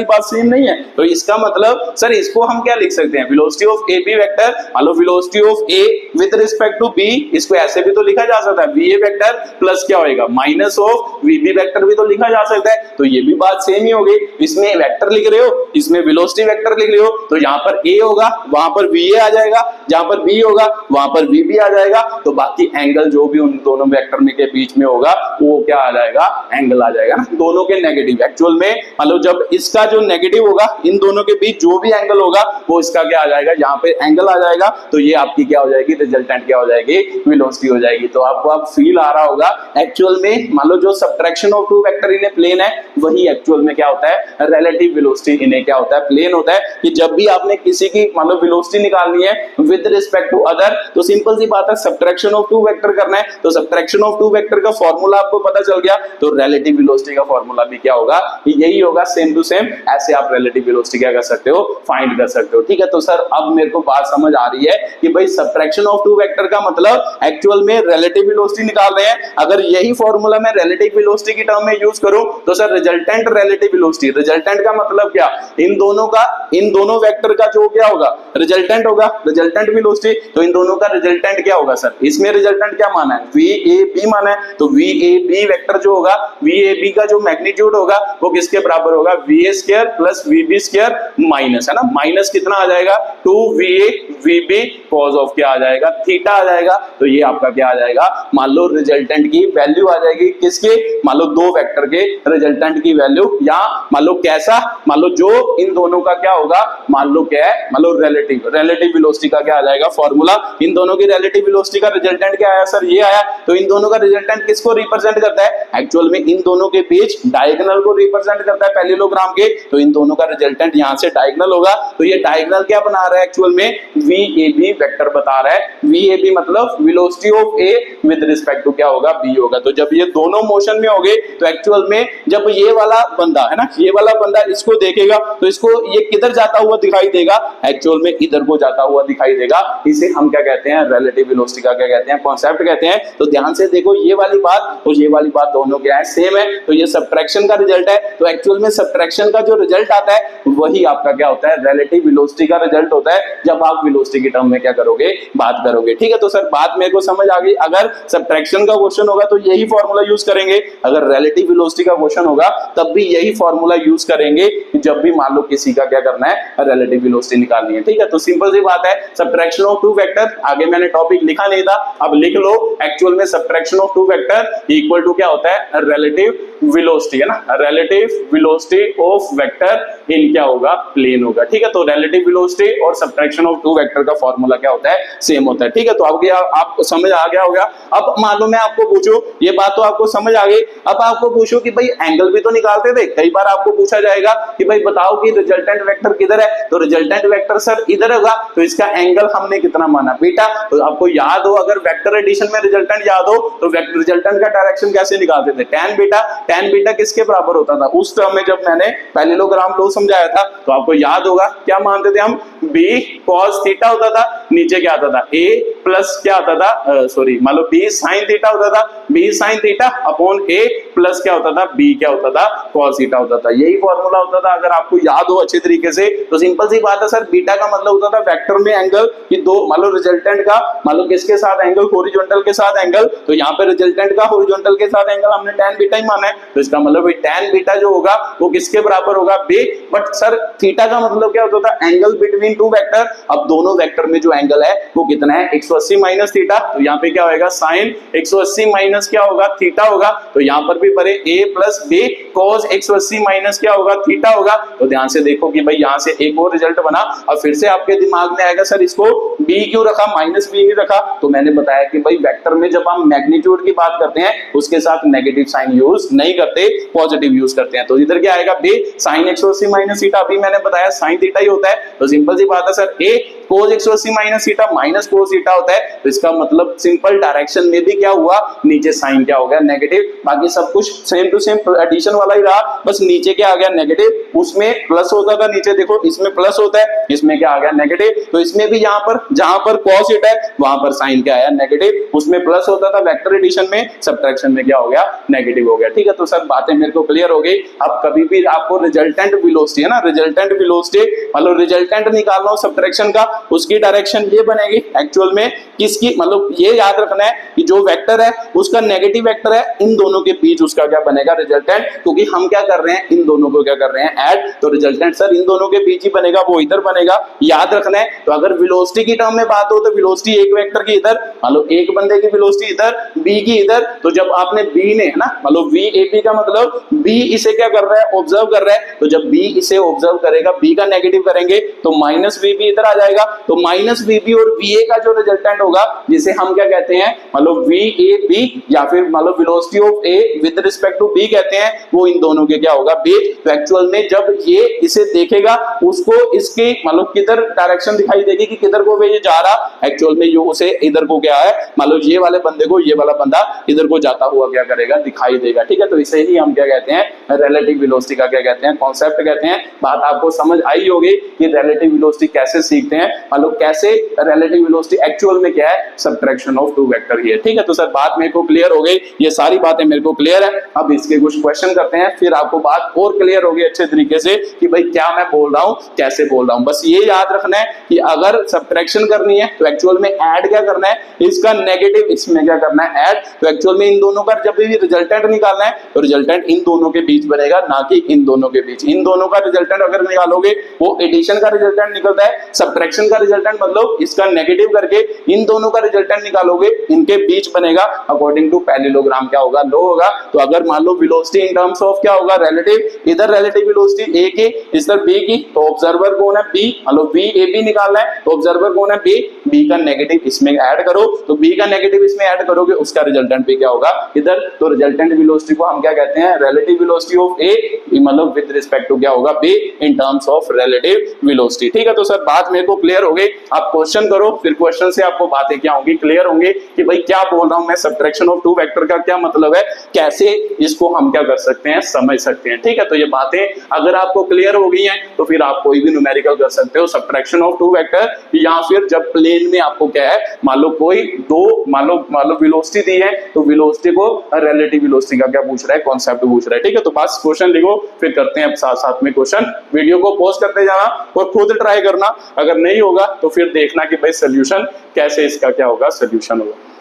A: बात सेम नहीं है। तो इसका मतलब सर इसको हम क्या लिख सकते हैं, velocity of A B vector, मान लो velocity of A with respect to B, इसको ऐसे भी तो लिखा जा सकता है, वी ए वेक्टर प्लस क्या होएगा, minus of V B vector भी तो लिखा जा सकता है। तो ये भी बात सेम ही हो गई, इसमें वेक्टर लिख रहे हो इसमें वेलोसिटी वेक्टर लिख रहे हो, तो यहाँ पर a होगा, वहां पर va आ जाएगा, जहां पर b होगा वहां पर vb आ जाएगा, तो बाकी एंगल जो भी उन दोनों वेक्टर में के बीच में होगा वो क्या आ जाएगा, एंगल आ जाएगा ना, दोनों के नेगेटिव। एक्चुअल में मतलब जब इसका जो नेगेटिव होगा, इन दोनों के बीच जो भी एंगल होगा वो इसका क्या आ जाएगा, यहाँ पे एंगल आ जाएगा, तो ये आपकी क्या हो जाएगी, रिजल्टेंट क्या हो जाएगी, वेलोसिटी हो जाएगी। तो आपको अब फील आ रहा होगा एक्चुअल में मान लो जो subtraction of two vector in a plane है वही एक्चुअल में क्या होता है, रिलेटिव वेलोसिटी इन ए क्या होता है, प्लेन होता है। कि जब भी आपने किसी की मान लो वेलोसिटी निकालनी है विद रिस्पेक्ट टू अदर, तो सिंपल सी बात है सब्ट्रैक्शन ऑफ टू वेक्टर करना है, तो सब्ट्रैक्शन ऑफ टू वेक्टर का फॉर्मूला आपको पता चल गया, तो रिलेटिव वेलोसिटी का फॉर्मूला भी क्या होगा, यही होगा, सेम टू सेम। ऐसे आप रिलेटिव वेलोसिटी क्या कर सकते हो, फाइंड कर सकते हो। ठीक है, तो सर अब मेरे को बात समझ आ रही है कि भाई सब्ट्रैक्शन ऑफ टू वेक्टर का मतलब एक्चुअल में रिलेटिव वेलोसिटी निकाल रहे हैं। अगर यही फॉर्मूला मैं रिलेटिव वेलोसिटी की टर्म में यूज करूं तो sir resultant relative velocity, resultant का मतलब क्या, इन दोनों वेक्टर का जो क्या होगा, रिजल्टेंट होगा, रिजल्टेंट वेलोसिटी, तो इन दोनों का रिजल्टेंट क्या होगा सर, इसमें रिजल्टेंट क्या माना है, VAB माना है, तो VAB वेक्टर जो होगा, VAB का जो मैग्नीट्यूड होगा वो किसके बराबर होगा, VA square plus VB square minus, है ना, माइनस कितना आ जाएगा, 2VA VB कॉस ऑफ क्या आ जाएगा, थीटा आ जाएगा। तो ये आपका क्या आ जाएगा, मान लो रिजल्टेंट की वैल्यू आ जाएगी किसके, मान लो दो वेक्टर के रिजल्टेंट की वैल्यू, या मान लो कैसा, मान लो जो इन दोनों का क्या होगा, मान लो क्या है, मान लो रिलेटिव वेलोसिटी का क्या आ जाएगा फॉर्मूला, इन दोनों की रिलेटिव वेलोसिटी का रिजल्टेंट क्या आया सर, ये आया। तो इन दोनों का रिजल्टेंट किसको रिप्रेजेंट करता है, एक्चुअल में इन दोनों के बीच डायगोनल को रिप्रेजेंट करता है पैरेललोग्राम के, तो इन दोनों का रिजल्टेंट यहां से डायगोनल होगा। तो ये डायगोनल क्या बना रहा है, एक्चुअल में VAB वेक्टर बता रहा है, VAB मतलब velocity of A with respect to क्या होगा, B होगा। तो जब ये दोनों मोशन में होंगे तो एक्चुअल में जब ये वाला बंदा है ना, ये वाला बंदा इसको देखेगा तो इसको ये किधर जाता हुआ दिखाई देगा, एक्चुअल में इधर को जाता हुआ दिखाई देगा। इसे हम क्या कहते हैं, रिलेटिव वेलोसिटी का क्या कहते हैं, कॉन्सेप्ट कहते हैं। तो ध्यान से देखो, ये वाली बात और ये वाली बात दोनों क्या है, सेम है। तो ये सब्ट्रैक्शन का रिजल्ट है, तो एक्चुअल में सब्ट्रैक्शन का जो रिजल्ट आता है वही आपका क्या होता है, रिलेटिव वेलोसिटी का रिजल्ट होता है, जब आप वेलोसिटी की टर्म में क्या करोगे, बात करोगे। ठीक है, तो सर बात मेरे को समझ आ गई। अगर सब्ट्रैक्शन का क्वेश्चन होगा तो यही फॉर्मूला यूज करेंगे, अगर रिलेटिव वेलोसिटी का क्वेश्चन होगा तब भी यही फॉर्मूला यूज करेंगे, जब भी मान लो किसी का क्या करना है, रिलेटिव वेलोसिटी निकालनी है। ठीक है, तो सिंपल सी बात है, सब्ट्रैक्शन ऑफ टू वेक्टर, आगे मैंने टॉपिक लिखा नहीं था, अब लिख लो। एक्चुअल में subtraction of two vector equal to क्या होता है, रिलेटिव वेलोसिटी, है ना, relative velocity of vector in क्या होगा, प्लेन होगा। ठीक है, तो रिलेटिव वेलोसिटी और सब्ट्रैक्शन ऑफ टू वेक्टर का फॉर्मूला क्या होता है, सेम होता है। ठीक है, तो आपको समझ आ गया होगा। अब मान लो मैं आपको पूछूं, ये बात तो आपको समझ आ गई, अब आपको पूछूं कि भाई एंगल भी तो निकालते थे, कई बार आपको पूछा जाएगा कि भाई बताओ कि रिजल्टेंट वेक्टर किधर है, तो रिजल्टेंट वेक्टर सर इधर होगा, तो इसका एंगल हमने कितना माना, बीटा। तो आपको याद हो, अगर वेक्टर एडिशन में रिजल्टेंट याद हो तो रिजल्टेंट का डायरेक्शन कैसे निकालते थे, tan बीटा। tan बीटा किसके बराबर होता था उस टर्म में, जब मैंने पैरेललोग्राम लॉ समझाया था, तो आपको याद होगा क्या मानते थे हम, b cos थीटा होता था, नीचे क्या आता था, a प्लस क्या आता था, सॉरी मान लो b sin थीटा होता था, b sin theta upon a plus क्या होता था, b क्या होता था, cos थीटा होता था। यही फॉर्मूला होता था, अगर आपको याद हो अच्छे तरीके से। तो सिंपल सी बात है सर, बीटा का मतलब होता था वेक्टर में एंगल, कि दो मान लो रिजल्टेंट का मान लो किसके साथ एंगल, हॉरिजॉन्टल के साथ एंगल, तो यहाँ पे रिजल्टेंट का हॉरिजॉन्टल के साथ एंगल हमने tan बीटा ही माना है, तो इसका मतलब tan बीटा जो होगा वो किसके बराबर होगा, b। बट सर थीटा का मतलब क्या होता था, एंगल बिटवीन टू वेक्टर। अब दोनों वेक्टर में जो एंगल है वो कितना है, 180 माइनस थीटा, तो यहाँ पे क्या होगा, साइन 180 माइनस क्या होगा, थीटा होगा। तो यहाँ पर भी परे a plus b cos 180 minus क्या होगा, थीटा होगा। तो ध्यान से देखो कि भाई यहाँ से एक और रिजल्ट बना, और फिर से आपके दिमाग में आएगा सर इसको b क्यों रखा, माइनस b नहीं रखा। तो मैंने बताया कि भाई वेक्टर में जब हम मैग्नीट्यूड की बात करते हैं उसके साथ नेगेटिव साइन यूज नहीं करते, पॉजिटिव यूज करते हैं। तो इधर क्या आएगा, b sin 180 माइनस थीटा, अभी मैंने बताया sin थीटा ही होता है। तो सिंपल सी बात है sir, a cos 180 minus theta minus cos theta होता है, तो इसका मतलब सिंपल डायरेक्शन में भी क्या हुआ, नीचे साइन क्या हो गया, नेगेटिव। बाकी सब कुछ सेम टू सेम एडिशन वाला ही रहा, बस नीचे क्या आ गया, नेगेटिव। उसमें प्लस होता था, नीचे देखो इसमें प्लस होता है, इसमें क्या आ गया, नेगेटिव। तो इसमें भी यहाँ पर जहां पर cos थीटा है वहां पर साइन क्या आया, नेगेटिव। उसमें प्लस होता था वेक्टर एडिशन में, सब्ट्रैक्शन में क्या हो गया, नेगेटिव हो गया। ठीक है, तो सर बातें मेरे को क्लियर हो गई। अब कभी भी आपको रिजल्टेंट वेलोसिटी, है ना, रिजल्टेंट वेलोसिटी मतलब रिजल्टेंट निकालना हो सब्ट्रैक्शन का, उसकी डायरेक्शन ये बनेगी एक्चुअल में किसकी, मतलब ये याद रखना है कि जो वेक्टर है उसका नेगेटिव वेक्टर है, इन दोनों के बीच उसका क्या बनेगा, रिजल्टेंट, क्योंकि हम क्या कर रहे हैं, इन दोनों को क्या कर रहे हैं, ऐड, तो रिजल्टेंट सर इन दोनों के बीच ही बनेगा, वो इधर बनेगा, याद रखना है। तो अगर वेलोसिटी की टर्म में बात हो तो वेलोसिटी एक वेक्टर की इधर, मतलब एक बंदे की वेलोसिटी इधर, बी की इधर, तो जब आपने बी ने है ना, मतलब वी ए बी का मतलब बी इसे क्या कर रहा है, ऑब्जर्व कर रहा है, तो जब बी इसे ऑब्जर्व करेगा, बी का नेगेटिव करेंगे तो माइनस वी बी इधर आ जाएगा, तो माइनस वी बी और वी ए का जो रिजल्टेंट होगा जिसे हम क्या कहते हैं, मतलब वी ए बी या फिर मतलब velocity of A with respect to B कहते हैं, वो इन दोनों के क्या होगा, बी। तो एक्चुअल में जब ये इसे देखेगा उसको इसकी मतलब किधर डायरेक्शन दिखाई देगी कि किधर को ये जा रहा, एक्चुअल में ये उसे इधर को क्या है, मतलब ये वाले बंदे को ये वाला बंदा इधर को जाता हुआ क्या करेगा, दिखाई देगा, ठीक है। तो इसे ही हम क्या कहते हैं, रिलेटिव वेलोसिटी का क्या कहते हैं, कॉन्सेप्ट कहते हैं। बात आपको समझ आई होगी कि रिलेटिव वेलोसिटी कैसे सीखते हैं, मतलब कैसे रिलेटिव वेलोसिटी एक्चुअल में क्या है, सब्ट्रैक्शन ऑफ टू वेक्टर ही है, ठीक है। तो सर बात मेरे को क्लियर हो गई, ये सारी बातें मेरे को क्लियर है। अब इसके कुछ क्वेश्चन करते हैं, फिर आपको बात और क्लियर होगी अच्छे तरीके से कि भाई क्या मैं बोल रहा हूं, कैसे बोल रहा हूं। बस ये याद रखना है कि अगर सब्ट्रैक्शन करनी है तो एक्चुअल में ऐड क्या करना है, इसका नेगेटिव इसमें क्या करना है, ऐड। तो एक्चुअल में इन दोनों का जब भी रिजल्टेंट निकालना है तो रिजल्टेंट इन दोनों के बीच बनेगा, ना कि इन दोनों के बीच। इन दोनों का रिजल्टेंट अगर निकालोगे वो एडिशन का रिजल्टेंट निकलता है, सब्ट्रैक्शन का रिजल्टेंट मतलब इसका नेगेटिव करके इन दोनों का रिजल्टेंट निकालोगे, इनके बीच बनेगा अकॉर्डिंग टू पैरेललोग्राम क्या होगा, लो होगा। तो अगर मान लो वेलोसिटी इन टर्म्स ऑफ क्या होगा, रिलेटिव, इधर रिलेटिव वेलोसिटी ए की, इधर बी की, तो ऑब्जर्वर कौन है, बी, मतलब बी ए बी निकालना है, तो ऑब्जर्वर कौन है, बी, बी का नेगेटिव इसमें ऐड करो, तो बी का नेगेटिव इसमें ऐड करोगे, उसका रिजल्टेंट भी क्या होगा इधर। तो रिजल्टेंट वेलोसिटी को हम क्या कहते हैं, रिलेटिव वेलोसिटी ऑफ ए, मतलब विद रिस्पेक्ट टू क्या होगा, be in terms of relative velocity, ठीक है। तो सर बात मेरे को क्लियर हो गई। आप क्वेश्चन करो, फिर क्वेश्चन से आपको बातें क्या होंगी, क्लियर होंगी कि भाई क्या बोल रहा हूं मैं, सब्ट्रैक्शन ऑफ टू वेक्टर का क्या मतलब है, कैसे इसको हम क्या कर सकते हैं, समझ सकते हैं, ठीक है। तो ये बातें अगर आपको क्लियर हो गई हैं तो फिर आप कोई भी न्यूमेरिकल कर सकते हो, सब्ट्रैक्शन ऑफ टू वेक्टर, या फिर जब प्लेन में आपको क्या है, मान लो कोई दो मान लो वेलोसिटी दी है, तो वेलोसिटी को रिलेटिव वेलोसिटी का क्या पूछ रहा है, कॉन्सेप्ट पूछ रहा है, ठीक है। तो बस क्वेश्चन लिखो, फिर करते हैं साथ साथ में क्वेश्चन। वीडियो को पॉज करते जाना और खुद ट्राई करना, अगर नहीं होगा तो फिर देखना कि भाई सोल्यूशन कैसे, इसका क्या होगा, सोल्यूशन होगा।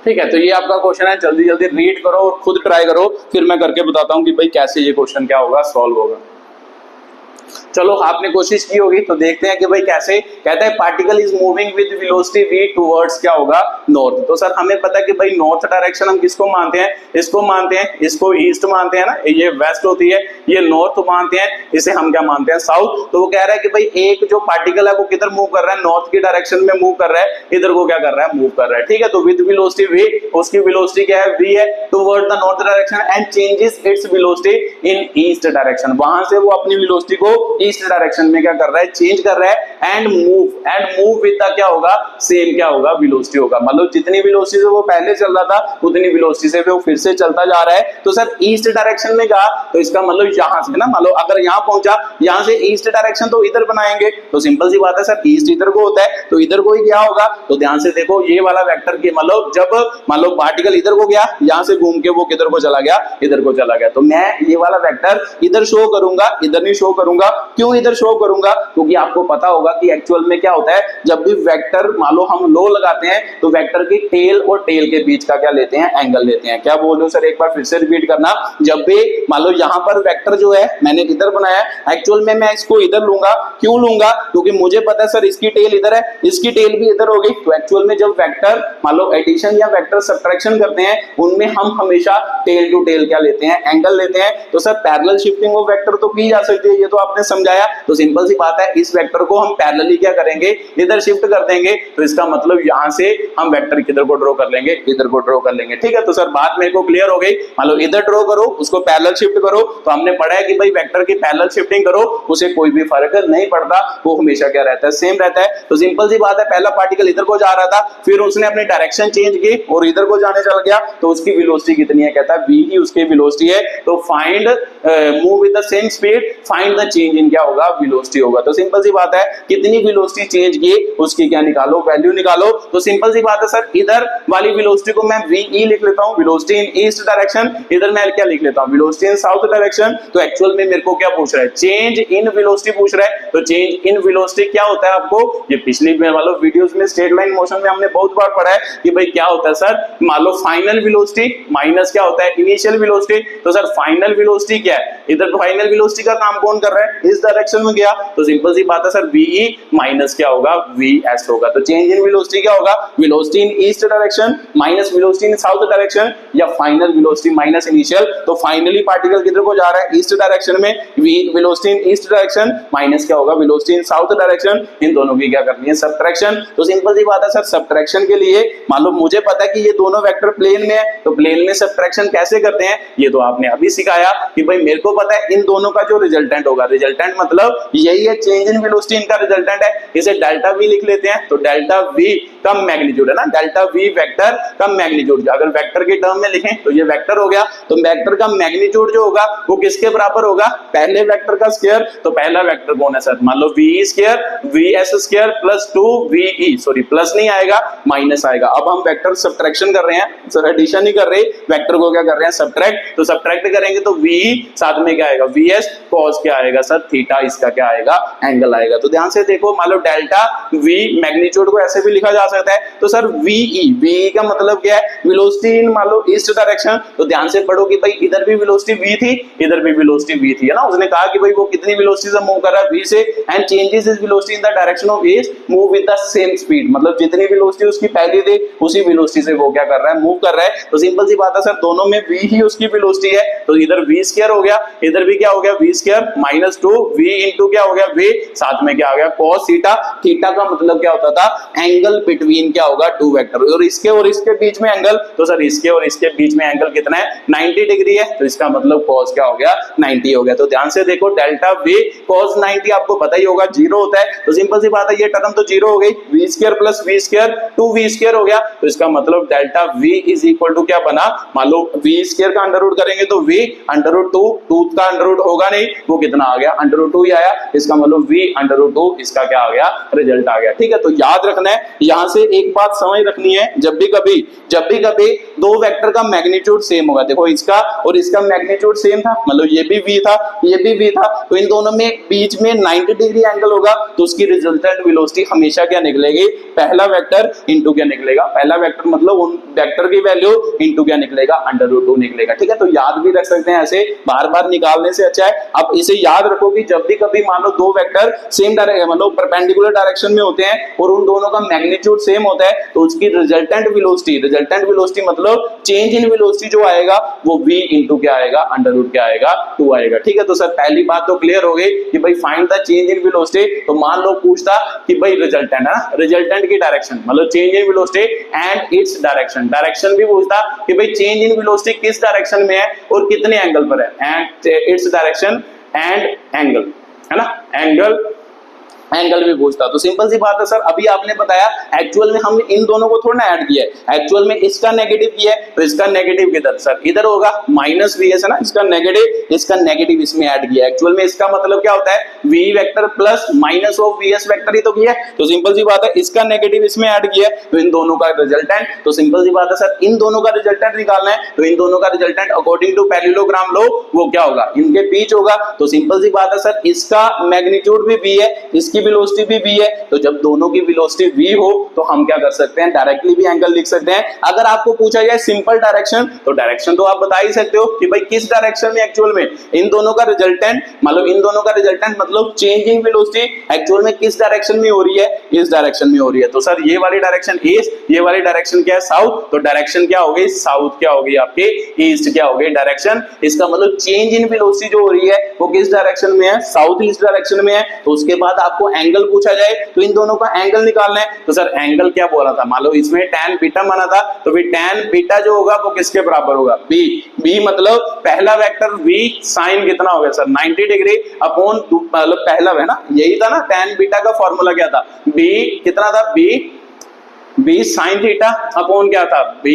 A: ठीक है, तो ये आपका क्वेश्चन है, जल्दी जल्दी रीड करो और खुद ट्राई करो, फिर मैं करके बताता हूं कि भाई कैसे ये क्वेश्चन क्या होगा, सॉल्व होगा। चलो आपने कोशिश की होगी तो देखते हैं कि भाई कैसे। कहता है particle is moving with velocity v towards क्या होगा, नॉर्थ। तो सर हमें पता है कि भाई नॉर्थ डायरेक्शन हम किसको मानते हैं, इसको मानते हैं, इसको ईस्ट मानते हैं ना, ये वेस्ट होती है, ये नॉर्थ मानते हैं, इसे हम क्या मानते हैं, साउथ। तो वो कह रहा है कि भाई एक जो पार्टिकल है वो किधर मूव कर रहा है, नॉर्थ की डायरेक्शन में मूव कर रहा है, इधर को क्या कर रहा है, मूव कर रहा है, ठीक है। तो विद वेलोसिटी v, उसकी वेलोसिटी क्या है, v है, toward the north direction and changes its velocity in east direction. वहां से वो अपनी वेलोसिटी को ईस्ट डायरेक्शन में क्या कर रहा है, चेंज कर रहा है, एंड मूव विद द क्या होगा, सेम क्या होगा, वेलोसिटी होगा। मतलब जितनी वेलोसिटी से वो पहले चल रहा था उतनी वेलोसिटी से वो फिर से चलता जा रहा है। तो सर ईस्ट डायरेक्शन में कहा तो इसका मतलब यहां से ना, मतलब अगर यहां पहुंचा, यहां से ईस्ट डायरेक्शन तो इधर बनाएंगे, तो सिंपल सी बात है सर, ईस्ट इधर को होता है तो इधर को ही क्या होगा। तो ध्यान से देखो ये वाला वेक्टर के मतलब जब मान लो पार्टिकल इधर को गया, यहां से घूम के वो किधर को चला गया, इधर को चला गया। तो मैं ये वाला वेक्टर इधर शो करूंगा, इधर नहीं शो करूंगा। क्यों इधर शो करूंगा? क्योंकि आपको पता होगा कि एक्चुअल में क्या होता है, जब भी वेक्टर मान लो हम लो लगाते हैं तो वेक्टर की टेल और टेल के बीच का क्या लेते हैं, एंगल लेते हैं। क्या बोल रहे हो सर, एक बार फिर से रिपीट करना। जब भी मान लो यहां पर वेक्टर जो है मैंने इधर बनाया, एक्चुअल में मैं इसको इधर लूंगा। क्यों लूंगा? क्योंकि मुझे पता है सर इसकी टेल इधर है, इसकी टेल भी इधर होगी। तो एक्चुअल में जब वेक्टर मान लो एडिशन या वेक्टर सब्ट्रैक्शन करते हैं उनमें हम हमेशा टेल टू टेल क्या लेते हैं, एंगल लेते हैं। तो sir parallel shifting of vector तो की जा सकती है, ये तो आपने समझाया। तो सिंपल सी बात है, इस वेक्टर को हम पैरेलली क्या करेंगे, इधर शिफ्ट कर देंगे। तो इसका मतलब यहां से हम वेक्टर किधर को ड्रॉ कर लेंगे, इधर को ड्रॉ कर लेंगे। ठीक है, तो सर बात मेरे को क्लियर हो गई। मान लो इधर ड्रॉ करो, उसको पैरेलल शिफ्ट करो। तो हमने पढ़ा है कि भाई वेक्टर की पैरेलल शिफ्टिंग करो, उसे कोई भी फर्क नहीं पड़ता, वो हमेशा क्या रहता है, सेम रहता है। तो सिंपल सी बात है, पहला पार्टिकल इधर को जा रहा था, फिर उसने अपनी डायरेक्शन चेंज की और इधर को जाने चल गया। तो उसकी वेलोसिटी कितनी है? कहता है v ही उसकी वेलोसिटी है। तो find move with the same speed, find the change in क्या होगा, वेलोसिटी होगा। तो सिंपल सी बात है, कितनी वेलोसिटी चेंज की उसकी क्या निकालो, वैल्यू निकालो। तो सिंपल सी बात है सर, इधर वाली वेलोसिटी को मैं ve लिख लेता हूं, वेलोसिटी इन ईस्ट डायरेक्शन। इधर मैं क्या लिख लेता हूं, वेलोसिटी इन साउथ डायरेक्शन। तो एक्चुअल में मेरे को क्या पूछ रहा है, चेंज इन वेलोसिटी पूछ रहा है। तो चेंज इन वेलोसिटी क्या होता है, आपको ये पिछली वालों वीडियोस में स्ट्रेट लाइन मोशन में हमने बहुत बार पढ़ा है कि भाई क्या होता है सर, मान लो फाइनल वेलोसिटी माइनस क्या होता है, इनिशियल वेलोसिटी। तो सर फाइनल वेलोसिटी क्या है, इधर फाइनल वेलोसिटी का काम कौन कर रहा है, इस डायरेक्शन में गया। तो सिंपल सी बात है सर, ve माइनस क्या होगा, vs होगा। तो चेंज इन वेलोसिटी क्या होगा, वेलोसिटी इन ईस्ट डायरेक्शन माइनस वेलोसिटी इन साउथ डायरेक्शन, या फाइनल वेलोसिटी माइनस इनिशियल। तो फाइनली पार्टिकल किधर को जा रहा है, ईस्ट डायरेक्शन में, वेलोसिटी इन ईस्ट डायरेक्शन माइनस क्या होगा, वेलोसिटी इन साउथ डायरेक्शन। इन दोनों की क्या करनी है, सब्ट्रैक्शन। तो सिंपल सी बात है सर, सब्ट्रैक्शन के लिए मान लो मुझे पता है कि ये दोनों वेक्टर प्लेन में है, तो प्लेन में सब्ट्रैक्शन कैसे करते हैं ये तो आपने अभी सिखाया कि भाई मेरे को पता है इन दोनों का जो रिजल्टेंट होगा, रिजल्टेंट मतलब यही है, चेंज इन वेलोसिटी इनका रिजल्टेंट है। इसे डेल्टा v लिख लेते हैं। तो डेल्टा v का मैग्नीट्यूड है ना, डेल्टा v वेक्टर का मैग्नीट्यूड। अगर वेक्टर के टर्म में लिखें तो ये वेक्टर हो गया। तो वेक्टर का मैग्नीट्यूड जो होगा वो किसके बराबर होगा, पहले वेक्टर का स्क्वायर। तो पहला वेक्टर कौन है सर, मान लो ve square vs square plus 2ve, sorry plus नहीं आएगा, माइनस आएगा। अब हम वेक्टर सब्ट्रैक्शन कर रहे हैं सर, एडिशन नहीं कर रहे, वेक्टर को क्या कर रहे हैं, सब्ट्रैक्ट। तो सब्ट्रैक्ट करेंगे तो ve साथ में क्या आएगा, vs cos क्या आएगा सर, थीटा, इसका क्या आएगा, एंगल आएगा। तो ध्यान से देखो, मान लो डेल्टा v मैग्नीट्यूड को ऐसे भी लिखा जा सकता है। तो सर ve का मतलब क्या है, वेलोसिटी इन मान लो ईस्ट डायरेक्शन। तो ध्यान से पढ़ो कि भाई इधर भी वेलोसिटी v थी, इधर भी वेलोसिटी v थी, है ना। उसने कहा कि भाई वो कितनी वेलोसिटी से मूव कर रहा है, v से, and changes his velocity in the direction of east, move with the same speed. मतलब जितनी वेलोसिटी उसकी पहली थी उसी वेलोसिटी से वो क्या कर रहा है, मूव कर रहा है। तो सिंपल सी बात है सर, दोनों में v ही उसकी वेलोसिटी है। तो इधर v स्क्वायर हो गया, इधर भी क्या हो गया, v square minus 2v into क्या हो गया, v, साथ में क्या आ गया, cos थीटा। थीटा का मतलब क्या होता था, एंगल बिटवीन क्या होगा, टू वेक्टर, और इसके बीच में एंगल। तो सर इसके और इसके बीच में एंगल कितना है, 90 डिग्री है। तो इसका मतलब cos क्या हो गया, 90 हो गया। तो ध्यान से देखो, डेल्टा v cos 90 आपको पता ही होगा, जीरो होता है। तो सिंपल सी बात है, ये टर्म तो जीरो हो गई, v square plus v square 2v square हो गया। तो इसका मतलब delta v is equal to क्या बना, मान लो v स्क्वायर का अंडर रूट करेंगे तो v अंडर रूट 2, 2 का अंडर रूट होगा नहीं, वो कितना आ गया, अंडर रूट 2 ही आया। इसका मतलब v अंडर रूट 2, इसका क्या आ गया, रिजल्ट आ गया। ठीक है, तो याद रखना है, यहां से एक बात समझ रखनी है, जब भी कभी दो वेक्टर का मैग्नीट्यूड सेम होगा, देखो इसका और इसका मैग्नीट्यूड सेम था, मतलब ये भी v था, ये भी v था, तो इन दोनों में बीच में 90 डिग्री एंगल होगा। तो उसकी रिजल्टेंट वेलोसिटी हमेशा क्या निकलेगी, पहला वेक्टर इंटू क्या निकलेगा, पहला वेक्टर मतलब उन वेक्टर की वैल्यू इंटू क्या निकलेगा, अंडर रूट 2 निकलेगा। ठीक है, तो याद भी रख सकते हैं, ऐसे बार बार निकालने से अच्छा है। अब इसे याद रखो कि जब भी कभी मान लो दो वेक्टर सेम डायरेक्शन मतलब परपेंडिकुलर डायरेक्शन में होते हैं और उन दोनों का मैग्नीट्यूड सेम होता है, तो उसकी रिजल्टेंट वेलोसिटी मतलब चेंज इन वेलोसिटी जो आएगा वो v इंटू क्या आएगा, अंडर रूट क्या आएगा, 2 आएगा। ठीक है, तो सर पहली बात तो क्लियर हो गई कि भाई find the change in velocity. तो मान लो पूछता कि भाई रिजल्टेंट है ना, रिजल्टेंट की डायरेक्शन मतलब change in velocity and its direction भी पूछता कि भाई चेंज इन वेलोसिटी किस डायरेक्शन में है और कितने एंगल पर है, and its direction and angle, है ना, एंगल एंगल भी पूछता। तो सिंपल सी बात है सर, अभी आपने बताया एक्चुअल में हमने इन दोनों को थोड़ा ना ऐड किया है, एक्चुअल में इसका नेगेटिव किया है, तो इसका नेगेटिव किधर सर, इधर होगा माइनस वी है ना, इसका नेगेटिव इसमें ऐड किया। एक्चुअल में इसका मतलब क्या होता है, V vector plus minus of V S vector ही तो किया है। तो सिंपल सी बात है, इसका नेगेटिव इसमें ऐड किया है, तो इन दोनों का रिजल्टेंट, तो सिंपल सी बात है सर, इन दोनों का रिजल्टेंट निकालना है, तो इन दोनों का resultant according to parallelogram law वो क्या होगा, इनके बीच होगा। तो सिंपल सी बात है सर, इसका मैग्नीट्यूड भी v है, इसकी वेलोसिटी भी v है, तो जब दोनों की वेलोसिटी v हो तो हम क्या कर सकते हैं, डायरेक्टली भी एंगल लिख सकते हैं। अगर आपको पूछा जाए सिंपल डायरेक्शन, तो डायरेक्शन तो आप बता ही सकते हो कि भाई किस डायरेक्शन में एक्चुअल में इन दोनों का रिजल्टेंट, मतलब इन दोनों का रिजल्टेंट मतलब चेंजिंग वेलोसिटी एक्चुअल में किस डायरेक्शन में हो रही है, इस डायरेक्शन में हो रही है। तो सर ये वाली डायरेक्शन ईस्ट, ये वाली डायरेक्शन क्या है साउथ, तो डायरेक्शन क्या होगी, साउथ क्या होगी आपके, ईस्ट क्या होगी डायरेक्शन। इसका मतलब चेंज इन वेलोसिटी जो हो रही है वो किस डायरेक्शन में है, साउथ ईस्ट डायरेक्शन में है। तो उसके बाद आपको एंगल पूछा जाए तो इन दोनों का एंगल निकालना है। तो सर एंगल क्या बोला था, मान लो इसमें tan बीटा माना था, तो फिर tan बीटा जो होगा वो किसके बराबर होगा, b मतलब पहला वेक्टर v sin कितना हो गया सर 90 डिग्री अपॉन, मतलब पहला है ना, यही था ना tan बीटा का फॉर्मूला क्या था, b कितना था, b sin थीटा अपॉन क्या था, b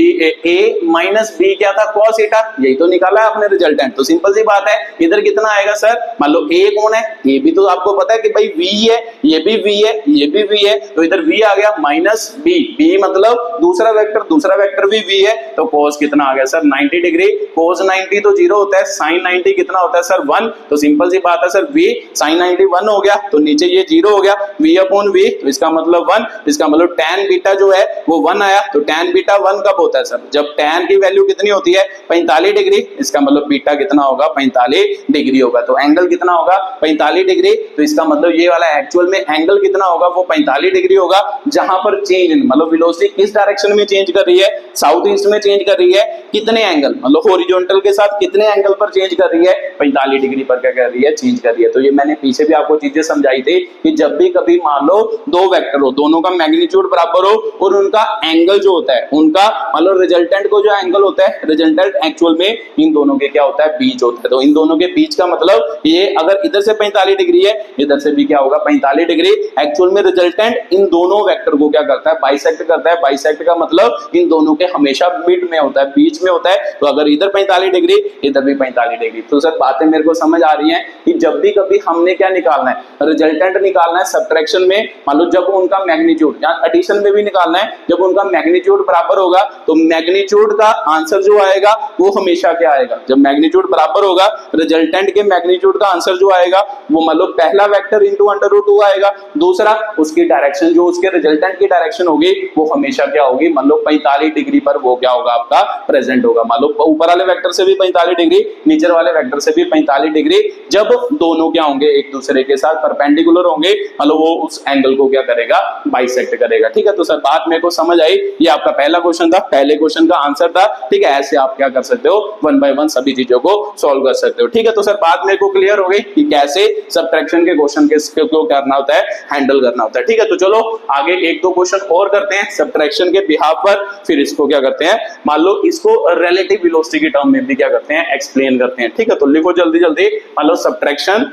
A: a माइनस b क्या था cos थीटा, यही तो निकाला है आपने रिजल्टेंट। तो सिंपल सी बात है, इधर कितना आएगा सर, मान लो a कौन है, ये भी तो आपको पता है कि भाई v है, ये भी v है, ये भी v है, तो इधर v आ गया माइनस b मतलब दूसरा वेक्टर भी v है, तो cos कितना आ गया सर 90 डिग्री, cos 90 तो 0 होता है, sin 90 कितना होता है सर 1, तो सिंपल सी बात है सर v sin 90 1 हो गया, तो नीचे ये 0 हो गया, v अपॉन v, तो इसका मतलब 1, इसका मतलब tan बीटा जो है वो 1 आया। तो tan बीटा 1 कब होता है सर, जब tan की वैल्यू कितनी होती है 45 डिग्री, इसका मतलब बीटा कितना होगा 45 डिग्री होगा। तो एंगल कितना होगा 45 डिग्री, तो इसका मतलब ये वाला एक्चुअल में एंगल कितना होगा वो 45 डिग्री होगा, जहां पर चेंज मतलब वेलोसिटी किस डायरेक्शन में चेंज कर रही है, साउथ ईस्ट में चेंज कर रही है, कितने एंगल मतलब हॉरिजॉन्टल के साथ कितने एंगल पर चेंज कर रही है, 45 डिग्री पर क्या कर रही है, चेंज कर रही है। तो ये मैंने पीछे भी आपको चीजें समझाई थी कि जब भी कभी मान लो दो वेक्टर हो, दोनों का मैग्नीट्यूड बराबर हो और उनका एंगल जो होता है, उनका मतलब रिजल्टेंट को जो एंगल होता है, रिजल्टेंट एक्चुअल में इन दोनों के क्या होता है, बीच होता है। तो इन दोनों के बीच का मतलब ये अगर इधर से 45 डिग्री है, इधर से भी क्या होगा 45 डिग्री, एक्चुअल में रिजल्टेंट इन दोनों वेक्टर को क्या करता है, बाइसेक्ट करता है। बाइसेक्ट का मतलब इन दोनों के हमेशा मिड में होता है, बीच में होता है। तो अगर इधर 45 डिग्री, इधर भी 45 डिग्री। तो सर बातें मेरे को समझ आ रही हैं कि जब भी कभी हमने क्या निकालना है, रिजल्टेंट निकालना है सब्ट्रैक्शन में, मान लो जब उनका मैग्नीट्यूड, या एडिशन में भी निकालना है, जब उनका मैग्नीट्यूड बराबर होगा तो मैग्नीट्यूड का आंसर जो आएगा वो हमेशा क्या आएगा, जब मैग्नीट्यूड बराबर होगा रिजल्टेंट के मैग्नीट्यूड का आंसर जो आएगा वो मतलब पहला वेक्टर इनटू √2 आएगा, दूसरा उसकी डायरेक्शन जो उसके रिजल्टेंट की डायरेक्शन होगी वो हमेशा क्या होगी, मान लो 45 डिग्री पर वो क्या होगा आपका प्रेजेंट होगा। मान लो ऊपर वाले वेक्टर से भी 45 डिग्री, नीचे वाले वेक्टर से भी 45 डिग्री, जब दोनों क्या होंगे एक दूसरे के साथ परपेंडिकुलर होंगे, मतलब वो उस एंगल को क्या करेगा, बाइसेक्ट करेगा। ठीक है, तो सर बात मेरे को समझ आई, ये आपका पहला क्वेश्चन था, पहले क्वेश्चन का आंसर था। ठीक है, ऐसे आप क्या कर सकते हो, 1 बाय 1 सभी चीजों को सॉल्व कर सकते हो। ठीक है, तो सर बात मेरे को क्लियर हो गई कि कैसे सब्ट्रैक्शन के क्वेश्चन को करना होता है, हैंडल करना होता है। ठीक है, तो चलो आगे एक दो क्वेश्चन और करते हैं सब्ट्रैक्शन के बिहाफ पर, फिर इसको क्या करते हैं, मान लो इसको रिलेटिव वेलोसिटी की टर्म में भी क्या करते हैं, एक्सप्लेन करते हैं। ठीक है, तो लिखो जल्दी जल्दी, मान लो सब्ट्रैक्शन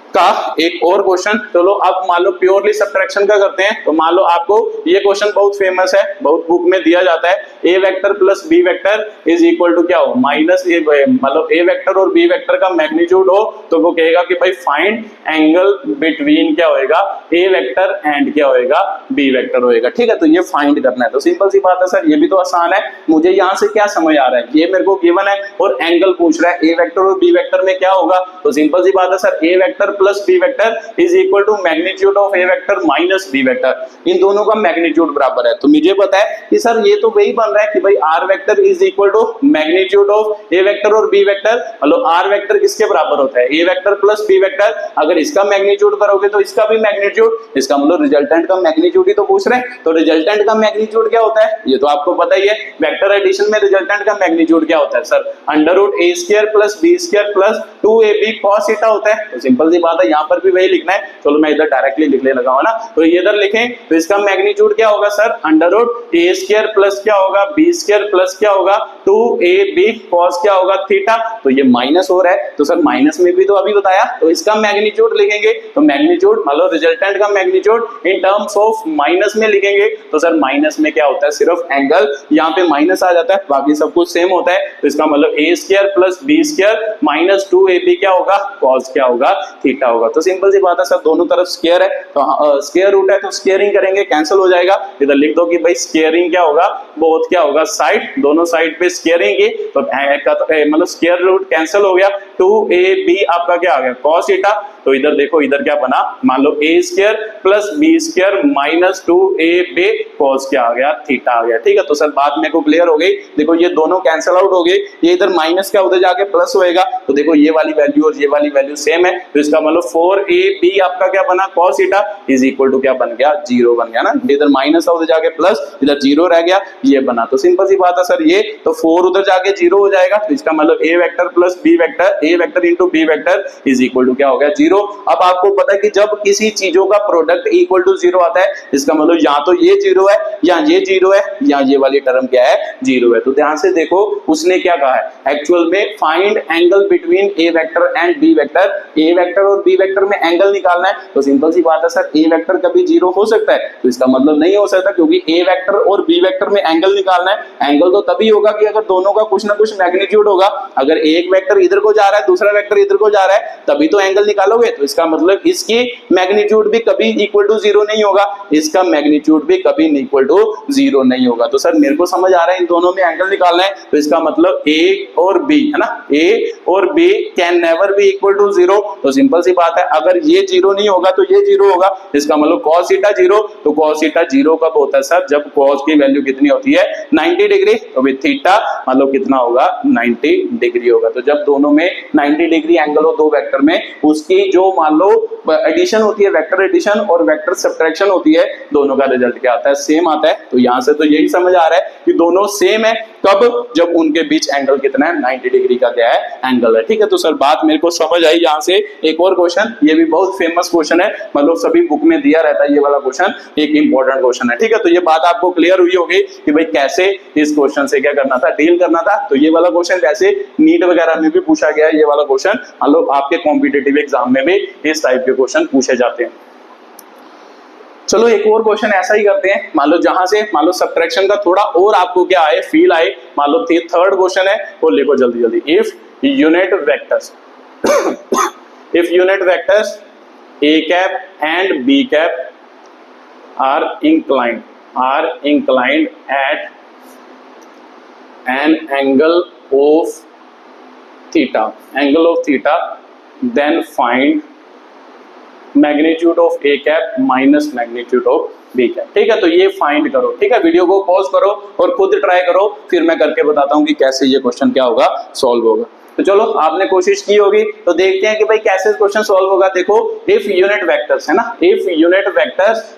A: का एक और क्वेश्चन। चलो अब मान लो प्योरली सब्ट्रैक्शन का करते हैं। तो मान लो आपको ये क्वेश्चन बहुत फेमस है, बहुत बुक में दिया जाता है, A vector plus B vector is equal to क्या हो, माइनस ए, मतलब ए वेक्टर और बी वेक्टर का मैग्नीट्यूड हो तो वो कहेगा कि भाई फाइंड एंगल बिटवीन क्या होएगा, ए वेक्टर एंड क्या होएगा, बी वेक्टर होएगा। ठीक है, तो ये फाइंड करना है। तो सिंपल सी बात है सर, ये भी तो आसान है, मुझे यहाँ से क्या समझ आ रहा है, ये मेरे को गिवन है और एंगल पूछ रहा है, ए वेक्टर और बी वेक्टर में क्या होगा। तो सिंपल सी बात है sir, A vector plus B vector is equal to magnitude of A vector minus B vector, इन दोनों का मैग्नीट्यूड बराबर है। तो मुझे पता है कि सर ये तो वही बन रहा है कि भाई R vector is equal to magnitude of A vector और बी वेक्टर, मतलब आर वेक्टर किसके बराबर होता है, A vector plus B vector. अगर इसका मैग्नीट्यूड करोगे तो इसका भी मैग्नीट्यूड, इसका मतलब रिजल्टेंट का मैग्नीट्यूड ही तो पूछ रहे हैं। तो रिजल्टेंट का मैग्नीट्यूड क्या होता है, ये तो आपको पता ही है, वेक्टर एडिशन में रिजल्टेंट का मैग्नीट्यूड क्या होता है sir, √a² + b² + 2ab cos theta होता है। तो सिंपल सी बात है, यहाँ पर भी वही लिखना है। चलो मैं इधर डायरेक्टली लिखने लगा हूं ना, तो ये इधर लिखें तो इसका मैग्नीट्यूड क्या होगा सर, अंडर रूट ए स्क्वायर प्लस क्या होगा बी स्क्वायर प्लस क्या होगा 2ab cos क्या होगा थीटा। तो ये माइनस हो रहा है, तो सर माइनस में भी तो अभी बताया, तो इसका मैग्नीट्यूड लिखेंगे, तो मैग्नीट्यूड मतलब रिजल्टेंट का magnitude in terms of minus में लिखेंगे। तो सर माइनस में क्या होता है, सिर्फ एंगल यहाँ पे माइनस आ जाता है, बाकी सब कुछ सेम होता है। तो इसका मतलब A square plus B square minus 2ab क्या होगा cos क्या होगा थीटा होगा। तो सिंपल सी बात है सर, दोनों तरफ स्क्वायर है, तो स्क्वायर रूट है तो स्क्वायरिंग करेंगे, कैंसिल हो जाएगा। इधर लिख दो कि भाई स्क्वायरिंग क्या होगा, बोथ क्या होगा साइड, दोनों साइड पे स्क्वायरिंग की, तो मतलब स्क्वायर रूट कैंसिल हो गया, 2ab आपका क्या आ गया cos थीटा। तो इधर देखो, इधर क्या बना, मान लो a square plus B square minus 2ab cos क्या आ गया थीटा आ गया। ठीक है, तो सर बात मेरे को क्लियर हो गई। देखो ये दोनों कैंसिल आउट हो गए, ये इधर माइनस का उधर जाके प्लस होएगा, तो देखो ये वाली वैल्यू और ये वाली वैल्यू सेम है, तो इसका मतलब 4ab आपका क्या बना cos theta is equal to क्या बन गया, 0 बन गया ना। इधर माइनस था उधर जाके प्लस, इधर 0 रह गया, ये बना। तो सिंपल सी बात है सर, ये तो 4 उधर जाके 0 हो जाएगा, तो इसका मतलब a vector plus b vector, a vector into b vector is equal to क्या हो गया 0। अब आपको पता है कि जब किसी चीजों का प्रोडक्ट इक्वल टू 0 आता है, इसका मतलब या तो ये 0 है या ये 0 है या ये वाली टर्म क्या है 0 है। तो ध्यान से देखो उसने क्या कहा है, एक्चुअल में find angle between a vector and b vector, a vector और b वेक्टर में एंगल निकालना है। तो सिंपल सी बात है सर, a वेक्टर कभी 0 हो सकता है, तो इसका मतलब नहीं हो सकता, क्योंकि a वेक्टर और b वेक्टर में एंगल निकालना है। एंगल तो तभी होगा कि अगर दोनों का कुछ ना कुछ मैग्नीट्यूड होगा, अगर एक वेक्टर इधर को जा रहा है दूसरा वेक्टर इधर को जा रहा है तभी तो एंगल निकालोगे। तो इसका मतलब इसकी मैग्नीट्यूड भी कभी इक्वल टू 0 नहीं होगा, इसका मैग्नीट्यूड भी कभी इक्वल टू 0 नहीं होगा। तो सर मेरे को समझ आ रहा है इन दोनों में एंगल निकालना है, तो इसका मतलब a और b है ना, a और b can never be equal to 0। तो सिंपल सी बात है, अगर ये 0 नहीं होगा तो ये 0 होगा, इसका मतलब cos थीटा 0। तो cos थीटा 0 कब होता है सर, जब cos की वैल्यू कितनी होती है 90 डिग्री, तो विद थीटा मतलब कितना होगा 90 डिग्री होगा। तो जब दोनों में 90 डिग्री एंगल हो दो वेक्टर में, उसकी जो मान लो एडिशन होती है, वेक्टर एडिशन और वेक्टर सब्ट्रैक्शन होती है, दोनों का रिजल्ट क्या आता है, सेम आता है। तो यहां से तो यही समझ आ रहा है कि दोनों सेम है, कब, जब उनके बीच एंगल कितना है 90 डिग्री का क्या है एंगल है। ठीक है, तो सर बात मेरे को समझ आई। यहां से एक और क्वेश्चन, ये भी बहुत फेमस क्वेश्चन है, मतलब सभी बुक में दिया रहता है ये वाला क्वेश्चन, एक इंपॉर्टेंट क्वेश्चन है। ठीक है, तो ये बात आपको क्लियर हुई होगी कि भाई कैसे इस क्वेश्चन से क्या करना था, डील करना था। तो ये वाला क्वेश्चन वैसे नीट वगैरह में भी पूछा गया है, ये वाला क्वेश्चन मतलब आपके कॉम्पिटिटिव एग्जाम में भी इस टाइप के क्वेश्चन पूछे जाते हैं। चलो एक और क्वेश्चन ऐसा ही करते हैं, मान लो जहां से मान लो सब्ट्रैक्शन का थोड़ा और आपको क्या आए, फील आए। मान लो थर्ड क्वेश्चन है, वो लिखो जल्दी जल्दी। If unit vectors if unit vectors a cap and b cap are inclined at an angle of theta, then find magnitude of a cap minus magnitude of b cap। ठीक है, तो ये फाइंड करो। ठीक है, वीडियो को पॉज करो और खुद ट्राई करो, फिर मैं करके बताता हूं कि कैसे ये क्वेश्चन क्या होगा, सॉल्व होगा। तो चलो आपने कोशिश की होगी, तो देखते हैं कि भाई कैसे क्वेश्चन सॉल्व होगा। देखो, इफ यूनिट वेक्टर्स है ना, if unit vectors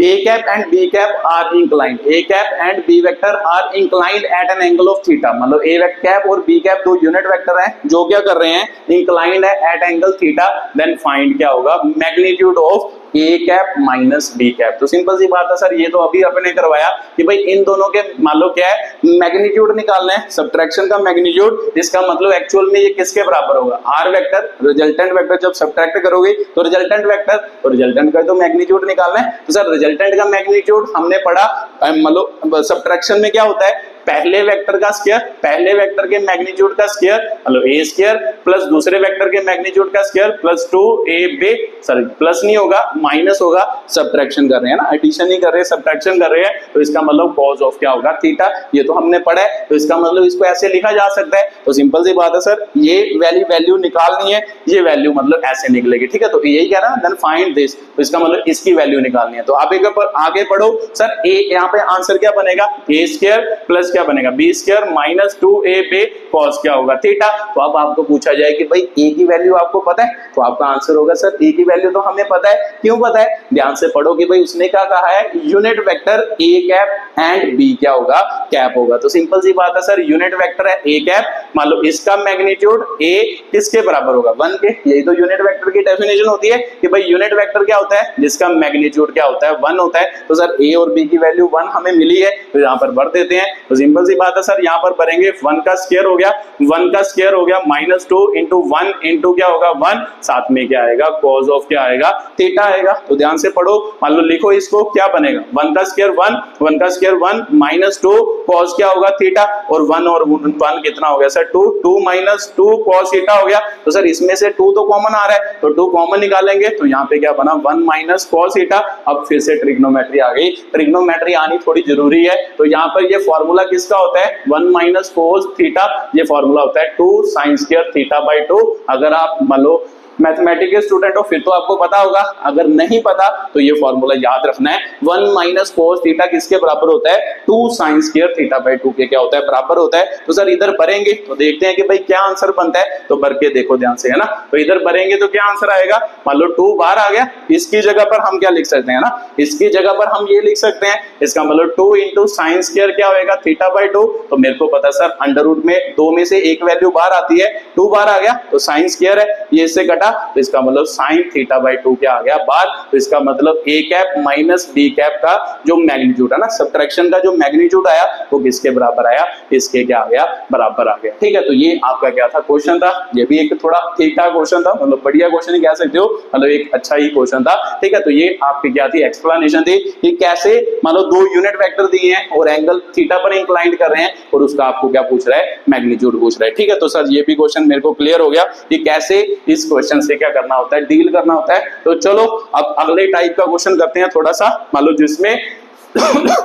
A: a cap and b cap are inclined, a cap and b vector are inclined at an angle of theta, मतलब a cap और b cap दो यूनिट वेक्टर हैं जो क्या कर रहे हैं, inclined है at angle theta, then find क्या होगा, magnitude of a cap minus b cap। तो सिंपल सी बात है सर, ये तो अभी अपने करवाया कि भाई इन दोनों के मान लो क्या है, मैग्नीट्यूड निकालना है, सब्ट्रैक्शन का मैग्नीट्यूड। इसका मतलब एक्चुअल में ये किसके बराबर होगा, r वेक्टर, रिजल्टेंट वेक्टर जब सब्ट्रैक्ट करोगे तो रिजल्टेंट वेक्टर, तो रिजल्टेंट का तो मैग्नीट्यूड निकालना है। तो सर रिजल्टेंट का मैग्नीट्यूड हमने पढ़ा, मतलब सब्ट्रैक्शन में क्या होता है, पहले वेक्टर का स्क्वायर, पहले वेक्टर के मैग्नीट्यूड का स्क्वायर मतलब a स्क्वायर प्लस दूसरे वेक्टर के मैग्नीट्यूड का square plus 2ab, sorry plus नहीं होगा माइनस होगा, सब्ट्रैक्शन कर रहे हैं ना, एडिशन नहीं कर रहे, सब्ट्रैक्शन कर रहे हैं, तो इसका मतलब कॉस ऑफ क्या होगा थीटा। ये तो हमने पढ़ा है, तो इसका मतलब इसको ऐसे लिखा जा सकता है। तो सिंपल सी बात है सर, ये वैल्यू निकालनी है, ये वैल्यू मतलब ऐसे निकलेगी। ठीक है, तो यही कह रहा है, देन फाइंड दिस, तो इसका मतलब इसकी वैल्यू निकालनी है। तो आप एक आगे पढ़ो सर, ए यहाँ पे आंसर क्या बनेगा, a स्क्वायर प्लस क्या क्या बनेगा, B square minus 2ab cos क्या होगा थीटा। तो अब आपको पूछा जाए कि भाई ए की वैल्यू आपको पता है, तो आपका आंसर होगा सर ए की वैल्यू तो हमें पता है। क्यों पता है, ध्यान से पढ़ो कि भाई उसने क्या कहा है, unit vector A cap and B क्या होगा, कैप होगा। तो सिंपल सी बात है सर, यूनिट वेक्टर है ए कैप, मान लो इसका मैग्नीट्यूड ए किसके बराबर होगा, 1 के। यही तो यूनिट वेक्टर की डेफिनेशन होती है कि भाई यूनिट वेक्टर क्या होता है, जिसका मैग्नीट्यूड क्या होता है, 1 होता है। तो सर ए और बी की वैल्यू 1 हमें मिली है, तो यहाँ पर भर देते हैं। तो सिंपल सी बात है सर, यहाँ पर भरेंगे 1 का स्क्वायर हो गया, 1 का स्क्वायर हो गया माइनस 2 इंटू 1 इंटू क्या होगा 1, साथ में क्या आएगा, कॉस ऑफ क्या आएगा, थीटा आएगा। तो ध्यान से पढ़ो, मान लो लिखो इसको, क्या बनेगा 1 का स्क्वायर 1, 1 का स्क्वायर 1 माइनस 2 कॉस क्या होगा थीटा, और 1 और 1 कितना हो गया सर 2, 2 माइनस 2 कॉस थीटा हो गया। तो सर इसमें से 2 तो कॉमन आ रहा है, तो 2 कॉमन निकालेंगे, तो यहाँ पे क्या बना 1 माइनस कॉस थीटा। अब फिर से ट्रिग्नोमेट्री आ गई, ट्रिग्नोमेट्री आनी थोड़ी जरूरी है। तो यहाँ पर ये फॉर्मूला किसका होता है, 1 माइनस कॉस थीटा, ये फॉर्मूला होता है 2 साइन स्क्वायर थीटा बाई 2। अगर आप मान लो मैथमेटिक्स के स्टूडेंट हो फिर तो आपको पता होगा, अगर नहीं पता तो ये फॉर्मूला याद रखना है। 1 माइनस कोस थीटा किसके बराबर होता है, 2 साइन स्क्वायर थीटा बाई 2 के क्या होता है, बराबर होता है। तो सर इधर भरेंगे तो देखते हैं कि भाई क्या आंसर बनता है, तो भर के देखो ध्यान से, है ना। तो इधर भरेंगे तो क्या आंसर आएगा, मान लो 2 बाहर आ गया, इसकी जगह पर हम क्या लिख सकते हैं ना, इसकी जगह पर हम ये लिख सकते हैं, इसका मतलब 2 इंटू साइन स्क्वायर क्या होगा थीटा बाई 2। तो मेरे को पता सर अंडर रूट में 2 में से एक वैल्यू बाहर आती है, 2 बाहर आ गया तो साइन स्क्वायर है, ये इससे कटा, तो इसका मतलब साइन थीटा बाई 2 क्या आ गया बाहर। तो इसका मतलब A cap minus B cap का जो मैग्नीट्यूड है ना, सब्ट्रैक्शन का जो मैग्नीट्यूड आया वो किसके बराबर आया, इसके क्या आ गया, बराबर आ गया। ठीक है, तो ये आपका क्या था, क्वेश्चन था। ये भी एक थोड़ा ठीक ठाक क्वेश्चन था, मतलब बढ़िया क्वेश्चन ही कह सकते हो, मतलब एक अच्छा ही क्वेश्चन था। ठीक है, तो ये आपकी क्या थी, एक्सप्लेनेशन थी कि कैसे मान लो 2 यूनिट वेक्टर दिए हैं और एंगल थीटा पर इंक्लाइंड कर रहे हैं, और उसका आपको क्या पूछ रहा है, मैग्नीट्यूड पूछ रहा है। ठीक है, तो सर ये भी क्वेश्चन मेरे को क्लियर हो गया कि कैसे इस क्वेश्चन से क्या करना होता है, डील करना होता है। तो चलो अब अगले टाइप का क्वेश्चन करते हैं थोड़ा सा, मान लो जिसमें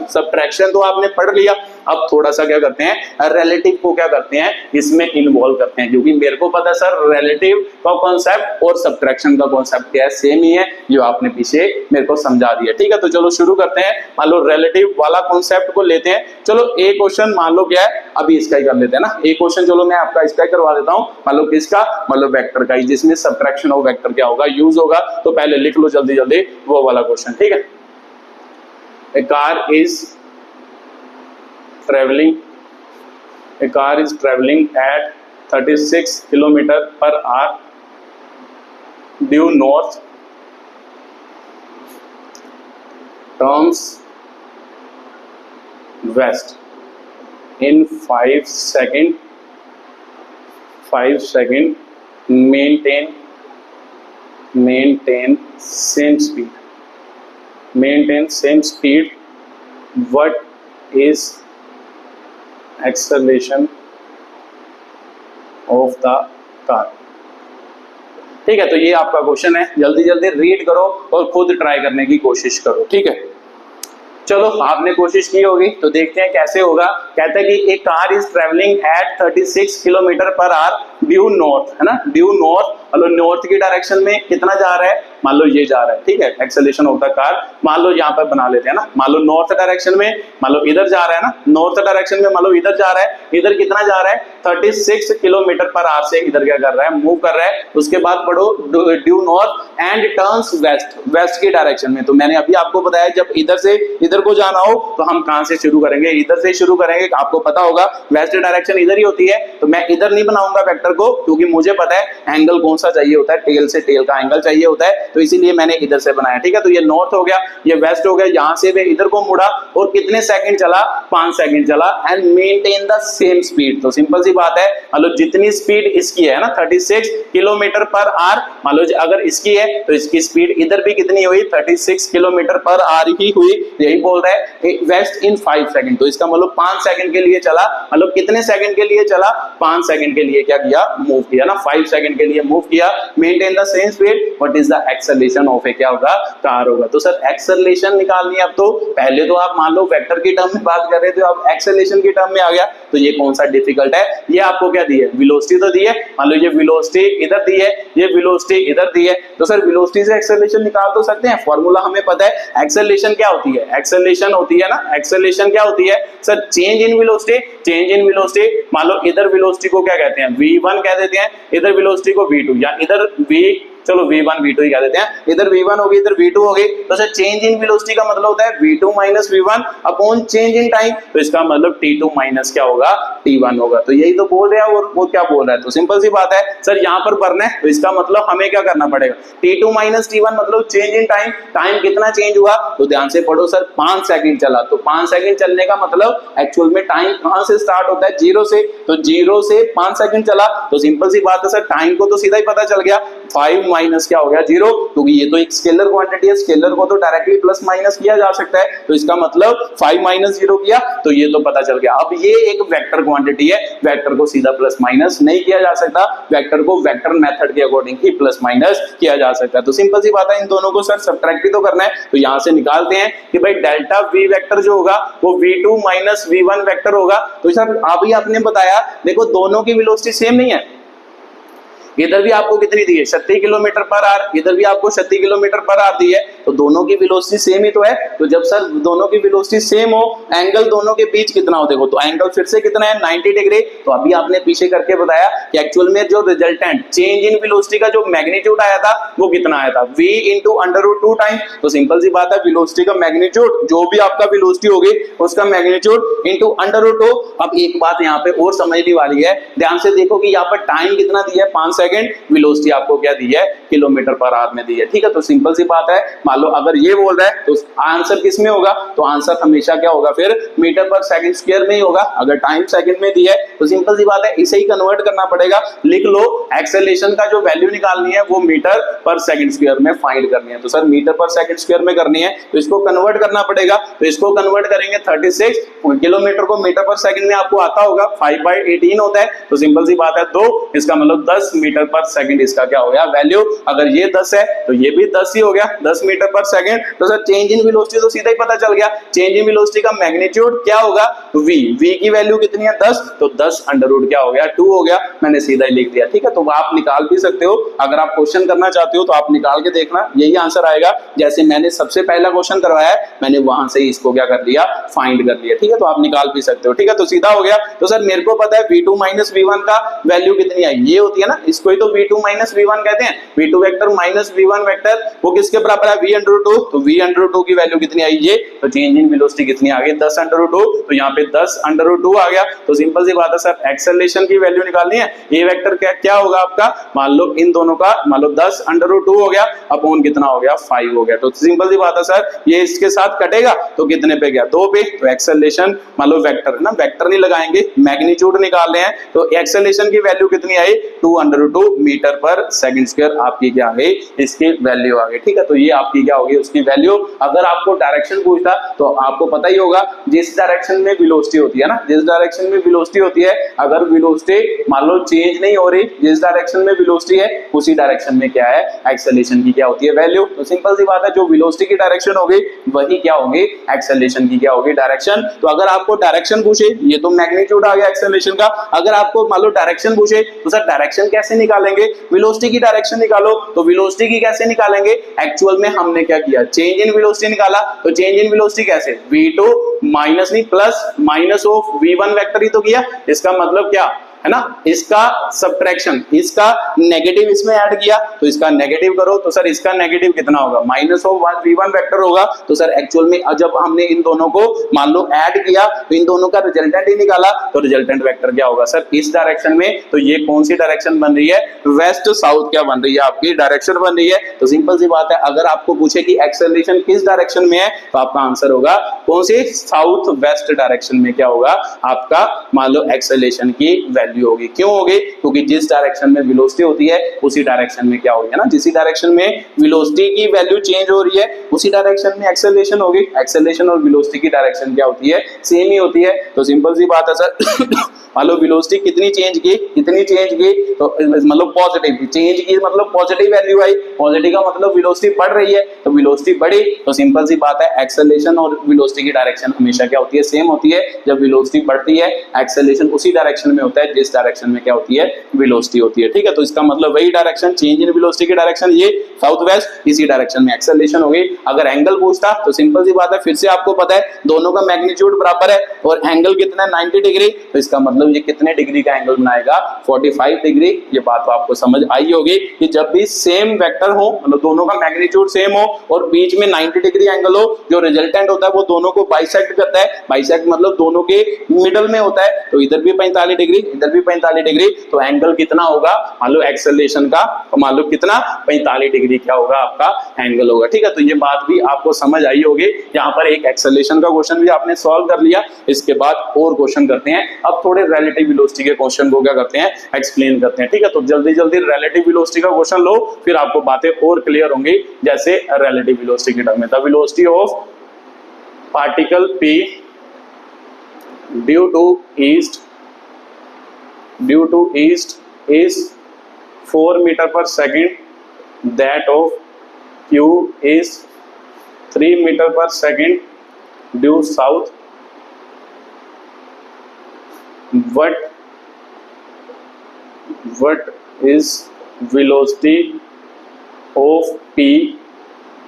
A: सब्ट्रैक्शन तो आपने पढ़ लिया, अब थोड़ा सा क्या करते हैं, रिलेटिव को क्या करते हैं, इसमें इन्वॉल्व करते हैं। क्योंकि मेरे को पता है सर रिलेटिव का कॉन्सेप्ट और सब्ट्रैक्शन का कॉन्सेप्ट क्या है, सेम ही है, जो आपने पीछे मेरे को समझा दिया। ठीक है, तो चलो शुरू करते हैं। मान लो रिलेटिव वाला कॉन्सेप्ट को लेते हैं। चलो एक क्वेश्चन मान लो क्या है, अभी इसका ही कर लेते हैं ना। एक क्वेश्चन चलो मैं आपका इसका ही करवा देता हूँ, मान लो किसका, मान लो वेक्टर का ही, जिसमें सब्ट्रैक्शन ऑफ वेक्टर क्या होगा, यूज होगा। तो पहले लिख लो जल्दी जल्दी वो वाला क्वेश्चन। ठीक है, a car is traveling at 36 kilometer per hour due north, turns west in 5 second, maintain same speed, what is acceleration of the car। ठीक है, तो ये आपका क्वेश्चन है, जल्दी जल्दी रीड करो और खुद ट्राई करने की कोशिश करो। ठीक है, चलो आपने कोशिश की होगी तो देखते हैं कैसे होगा। कहता है कि एक car is travelling at 36 kilometre per hour due north, है ना, ड्यू नॉर्थ, मतलब नॉर्थ की डायरेक्शन में कितना जा रहा है, मान लो ये जा रहा है। ठीक है, एक्सेलरेशन ऑफ द कार मान लो यहाँ पर बना लेते हैं ना, मान लो नॉर्थ डायरेक्शन में, मान लो इधर जा रहा है ना, नॉर्थ डायरेक्शन में मान लो इधर जा रहा है, इधर कितना जा रहा है 36 किलोमीटर पर आवर से इधर क्या कर रहा है, मूव कर रहा है। उसके बाद पढ़ो due north and turns west, west की डायरेक्शन में। तो मैंने अभी आपको बताया जब इधर से इधर को जाना हो तो हम कहां से शुरू करेंगे, इधर से शुरू करेंगे। आपको पता होगा वेस्ट डायरेक्शन इधर ही होती है, तो मैं इधर नहीं बनाऊंगा वेक्टर को, क्योंकि मुझे पता है एंगल कौन सा चाहिए होता है, टेल से टेल का एंगल चाहिए होता है, तो इसीलिए मैंने इधर से बनाया। ठीक है, तो ये नॉर्थ हो गया, ये वेस्ट हो गया, यहां से वे इधर को मुड़ा और कितने सेकंड चला, 5 सेकंड चला, and maintain the same speed. तो सिंपल सी बात है, मतलब जितनी स्पीड इसकी है ना 36 किलोमीटर पर आवर, मान लो अगर इसकी है तो इसकी स्पीड इधर भी कितनी हुई, 36 किलोमीटर पर आवर ही हुई। यही बोल रहा है वेस्ट इन 5 सेकंड, तो इसका मतलब 5 सेकंड के लिए चला, मतलब कितने सेकंड के लिए चला, 5 सेकंड के लिए क्या किया, मूव किया ना, 5 सेकंड के लिए मूव किया। Maintain the same speed, what is the acceleration of A क्या होगा, कार होगा। तो सर एक्सेलरेशन निकालनी है। अब तो पहले तो आप मान लो वेक्टर की टर्म में बात कर रहे थे, अब एक्सेलरेशन की टर्म में आ गया। तो ये कौन सा डिफिकल्ट है, ये आपको क्या दी है, वेलोसिटी तो दी है, मान लो ये वेलोसिटी इधर दी है, ये वेलोसिटी इधर दी है, तो सर वेलोसिटी से एक्सेलरेशन निकाल तो सकते हैं, फॉर्मूला हमें पता है। एक्सेलरेशन क्या होती है, एक्सेलरेशन होती है ना, एक्सेलरेशन क्या होती है sir, change in velocity, change in velocity, मान लो इधर वेलोसिटी को क्या कहते हैं, v1 कह देते हैं, इधर वेलोसिटी को v2, या इधर चलो v1 v2 ही कह देते हैं, इधर v1 होगी इधर v2 होगी, तो सर चेंज इन वेलोसिटी का मतलब होता है v2 minus v1 upon change in time, तो इसका मतलब t2 माइनस क्या होगा, t1 होगा। तो यही तो बोल रहा है, और वो क्या बोल रहा है, तो सिंपल सी बात है सर, यहाँ पर भरना है, तो इसका मतलब हमें क्या करना पड़ेगा, t2 माइनस t1 मतलब चेंज इन टाइम, टाइम कितना चेंज हुआ, तो ध्यान से पढ़ो सर, 5 सेकंड चला, तो 5 सेकंड चलने का मतलब एक्चुअल में टाइम कहां से स्टार्ट होता है, 0 से, तो 0 से 5 सेकंड चला, तो सिंपल सी बात है सर, टाइम को तो सीधा ही पता चल गया, 5 माइनस क्या हो गया, 0, क्योंकि ये तो एक स्केलर क्वांटिटी है, स्केलर को तो डायरेक्टली प्लस माइनस किया जा सकता है, तो इसका मतलब 5 माइनस 0 किया, तो ये तो पता चल गया। अब ये एक वेक्टर क्वांटिटी है, वेक्टर को सीधा प्लस माइनस नहीं किया जा सकता, वेक्टर को वेक्टर मेथड के अकॉर्डिंग ही प्लस माइनस किया जा सकता है। तो सिंपल सी बात है, इन दोनों को सर सब्ट्रैक्ट ही तो करना है, तो यहां से निकालते हैं कि भाई डेल्टा v वेक्टर जो होगा वो v2 माइनस v1 वेक्टर होगा। तो सर अभी आपने बताया, देखो दोनों की वेलोसिटी सेम नहीं है, इधर भी आपको कितनी दी है, 36 किलोमीटर पर आवर, इधर भी आपको 36 किलोमीटर पर आवर दी है, तो दोनों की वेलोसिटी सेम ही तो है। तो जब सर दोनों की वेलोसिटी सेम हो, एंगल दोनों के बीच कितना हो, देखो तो एंगल फिर से कितना है, 90 डिग्री। तो अभी आपने पीछे करके बताया कि एक्चुअल में जो रिजल्टेंट चेंज इन वेलोसिटी का जो मैग्नीट्यूड आया था वो कितना आया था, v इंटू अंडर-रूट 2 टाइम। तो सिंपल सी बात है, वेलोसिटी का मैग्नीट्यूड जो भी आपका वेलोसिटी होगी उसका मैग्नीट्यूड इंटू अंडर-रूट 2। अब एक बात यहाँ पे और समझने वाली है, ध्यान से देखो कि यहाँ पर टाइम कितना दिया है, 5 सेकंड, वेलोसिटी आपको क्या दी है, किलोमीटर पर आवर में दी है, ठीक है। तो सिंपल सी बात है, मान लो अगर ये बोल रहा है तो आंसर किस में होगा, तो आंसर हमेशा क्या होगा, फिर मीटर पर सेकंड स्क्वायर में ही होगा। अगर टाइम सेकंड में दी है तो सिंपल सी बात है, इसे ही कन्वर्ट करना पड़ेगा, लिख लो एक्सेलरेशन का जो वैल्यू निकालनी है वो मीटर पर सेकंड स्क्वायर में फाइंड करनी है। तो sir metre per second square में करनी है तो इसको कन्वर्ट करना पड़ेगा, तो इसको कन्वर्ट करेंगे 36 किलोमीटर को मीटर पर सेकंड में आपको आता होगा 5/18 होता है, तो सिंपल सी बात है 2, इसका मतलब 10 मीटर पर सेकंड इसका क्या हो गया वैल्यू। अगर ये 10 है तो ये भी 10 ही हो गया, 10 मीटर पर सेकंड। तो सर चेंज इन वेलोसिटी तो सीधा ही पता चल गया, चेंज इन वेलोसिटी का मैग्नीट्यूड क्या होगा, v की वैल्यू कितनी है 10, तो 10 अंडर-रूट क्या हो गया 2 हो गया, मैंने सीधा ही लिख दिया, ठीक है। तो आप निकाल भी सकते हो, अगर आप क्वेश्चन करना चाहते हो तो आप निकाल के देखना, यही आंसर आएगा। जैसे मैंने सबसे पहला क्वेश्चन करवाया है, मैंने वहां से ही इसको क्या कर लिया, फाइंड कर लिया, ठीक है। तो आप निकाल भी सकते हो, ठीक है। तो सीधा हो गया। तो सर मेरे को पता है v2 माइनस v1 का वैल्यू कितनी आई, ये होती है ना, इसको ही तो v2 माइनस v1 कहते हैं, v2 vector minus v1 vector वो किसके बराबर है, v/2। तो v/2 की वैल्यू कितनी आई, ये तो चेंज इन वेलोसिटी कितनी आ गई 10/2, तो यहाँ पे 10/2 आ गया। तो सिंपल सी बात है सर, एक्सेलरेशन की वैल्यू निकालनी है, ये वेक्टर क्या होगा आपका, मान लो इन दोनों का मान लो 10/2 हो गया, अपॉन कितना हो गया 5 हो गया। तो सिंपल सी बात है सर, ये इसके साथ कटेगा तो कितने पे गया 2 पे, तो एक्सेलरेशन मान लो वेक्टर है ना, वेक्टर नहीं लगाएंगे, मैग्नीट्यूड निकाल रहे हैं, तो एक्सेलरेशन की वैल्यू कितनी आई 2/2 मीटर पर सेकंड स्क्वायर आपकी क्या आ गई, इसकी वैल्यू आ गई, ठीक है। तो ये आपकी क्या होगी उसकी वैल्यू। अगर आपको डायरेक्शन पूछता तो आपको पता ही होगा, जिस डायरेक्शन में वेलोसिटी होती है ना, जिस डायरेक्शन में वेलोसिटी होती है, अगर वेलोसिटी मान लो चेंज नहीं हो रही, जिस डायरेक्शन में वेलोसिटी है उसी डायरेक्शन में क्या है एक्सेलरेशन की क्या होती है वैल्यू। तो सिंपल सी बात है, जो वेलोसिटी की डायरेक्शन होगी वही क्या होगी एक्सेलरेशन की क्या होगी डायरेक्शन। तो अगर आपको डायरेक्शन पूछे, ये तो मैग्नीट्यूड आ गया एक्सेलरेशन का, अगर आपको मान लो डायरेक्शन पूछे तो सर डायरेक्शन कैसे निकालेंगे, वेलोसिटी की डायरेक्शन निकालो, तो वेलोसिटी की कैसे निकालेंगे, एक्चुअल में हमने क्या किया चेंज इन वेलोसिटी निकाला, तो चेंज इन वेलोसिटी कैसे v2 माइनस नहीं plus minus of v1 vector ही तो किया, इसका मतलब क्या है ना, इसका सब्ट्रैक्शन, इसका नेगेटिव इसमें ऐड किया, तो इसका नेगेटिव करो, तो सर इसका नेगेटिव कितना होगा माइनस ऑफ v1 वेक्टर होगा। तो सर एक्चुअल में जब हमने इन दोनों को मान लो ऐड किया तो इन दोनों का रिजल्टेंट ही निकाला, तो रिजल्टेंट वेक्टर क्या होगा सर इस डायरेक्शन में। तो ये कौन सी डायरेक्शन बन रही है, वेस्ट साउथ क्या बन रही है आपकी डायरेक्शन बन रही है। तो सिंपल सी बात है, अगर आपको पूछे कि एक्सेलरेशन किस डायरेक्शन में है तो आपका आंसर होगा कौन सी, साउथ वेस्ट डायरेक्शन में क्या होगा आपका मान लो एक्सेलरेशन की वैल्यू वैल्यू होगी। क्यों होगी? क्योंकि जिस डायरेक्शन में वेलोसिटी होती है उसी डायरेक्शन में क्या होगी ना, जिस डायरेक्शन में वेलोसिटी की वैल्यू चेंज हो रही है उसी डायरेक्शन में एक्सेलरेशन होगी। एक्सेलरेशन और वेलोसिटी की डायरेक्शन क्या होती है? सेम ही होती है। तो सिंपल सी बात है सर मान लो वेलोसिटी कितनी चेंज की, कितनी चेंज की, तो मतलब पॉजिटिव चेंज की, मतलब पॉजिटिव वैल्यू आई। पॉजिटिव का मतलब वेलोसिटी बढ़ रही है, तो वेलोसिटी बढ़ी, तो सिंपल सी बात है एक्सेलरेशन और वेलोसिटी की डायरेक्शन हमेशा क्या होती है? सेम होती है। जब वेलोसिटी बढ़ती है एक्सेलरेशन उसी डायरेक्शन में होता है जिस डायरेक्शन में क्या होती है? वेलोसिटी होती है। ठीक है, तो इसका मतलब वही डायरेक्शन, चेंज इन वेलोसिटी की डायरेक्शन ये साउथ वेस्ट, इसी डायरेक्शन में एक्सेलरेशन हो गई। अगर एंगल पूछता तो सिंपल सी बात है, फिर से आपको पता है दोनों का मैग्नीट्यूड बराबर है और एंगल कितना है? 90 डिग्री। तो इसका मतलब ये कितने डिग्री का एंगल बनाएगा? 45 डिग्री। ये बात तो आपको समझ आई होगी कि जब भी सेम वेक्टर हो, मतलब दोनों का मैग्नीट्यूड सेम हो और बीच में 90 डिग्री एंगल हो, जो रिजल्टेंट होता है वो दोनों को बाइसेक्ट करता है। बाइसेक्ट मतलब दोनों के मिडल में होता है, तो इधर भी 45 डिग्री, इधर भी 45 डिग्री, तो एंगल कितना होगा? मान लो एक्सेलरेशन का मान लो कितना? 45 डिग्री क्या होगा? आपका एंगल होगा। ठीक है, तो ये बात भी आपको समझ आई होगी। यहाँ पर एक एक्सेलरेशन का क्वेश्चन भी आपने सॉल्व कर लिया। इसके बाद और क्वेश्चन करते हैं। अब थोड़े रिलेटिव वेलोसिटी के क्वेश्चन को क्या करते हैं? एक्सप्लेन करते हैं। ठीक है, तो जल्दी जल्दी रिलेटिव वेलोसिटी का क्वेश्चन लो, फिर आपको बातें और क्लियर होंगी। जैसे रिलेटिव वेलोसिटी के टर्म में the velocity of particle P due to east is 4 meter per second, that of Q is 3 meter per second due south. What is velocity of P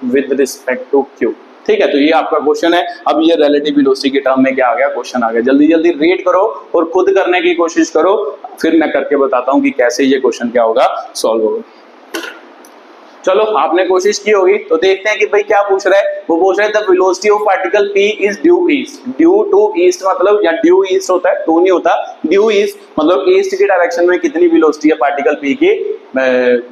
A: with respect to Q? ठीक है, तो ये आपका क्वेश्चन है। अब ये रिलेटिव वेलोसिटी के टर्म में क्या आ गया? क्वेश्चन आ गया। जल्दी जल्दी रीड करो और खुद करने की कोशिश करो, फिर मैं करके बताता हूं कि कैसे ये क्वेश्चन क्या होगा? सॉल्व होगा। चलो, आपने कोशिश की होगी, तो देखते हैं कि भाई क्या पूछ रहा है। वो पूछ रहा है the velocity of particle P is due east. Due to east मतलब, या ड्यू ईस्ट होता है, टू नहीं होता, ड्यू ईस्ट मतलब ईस्ट की डायरेक्शन में कितनी वेलोसिटी है पार्टिकल P की?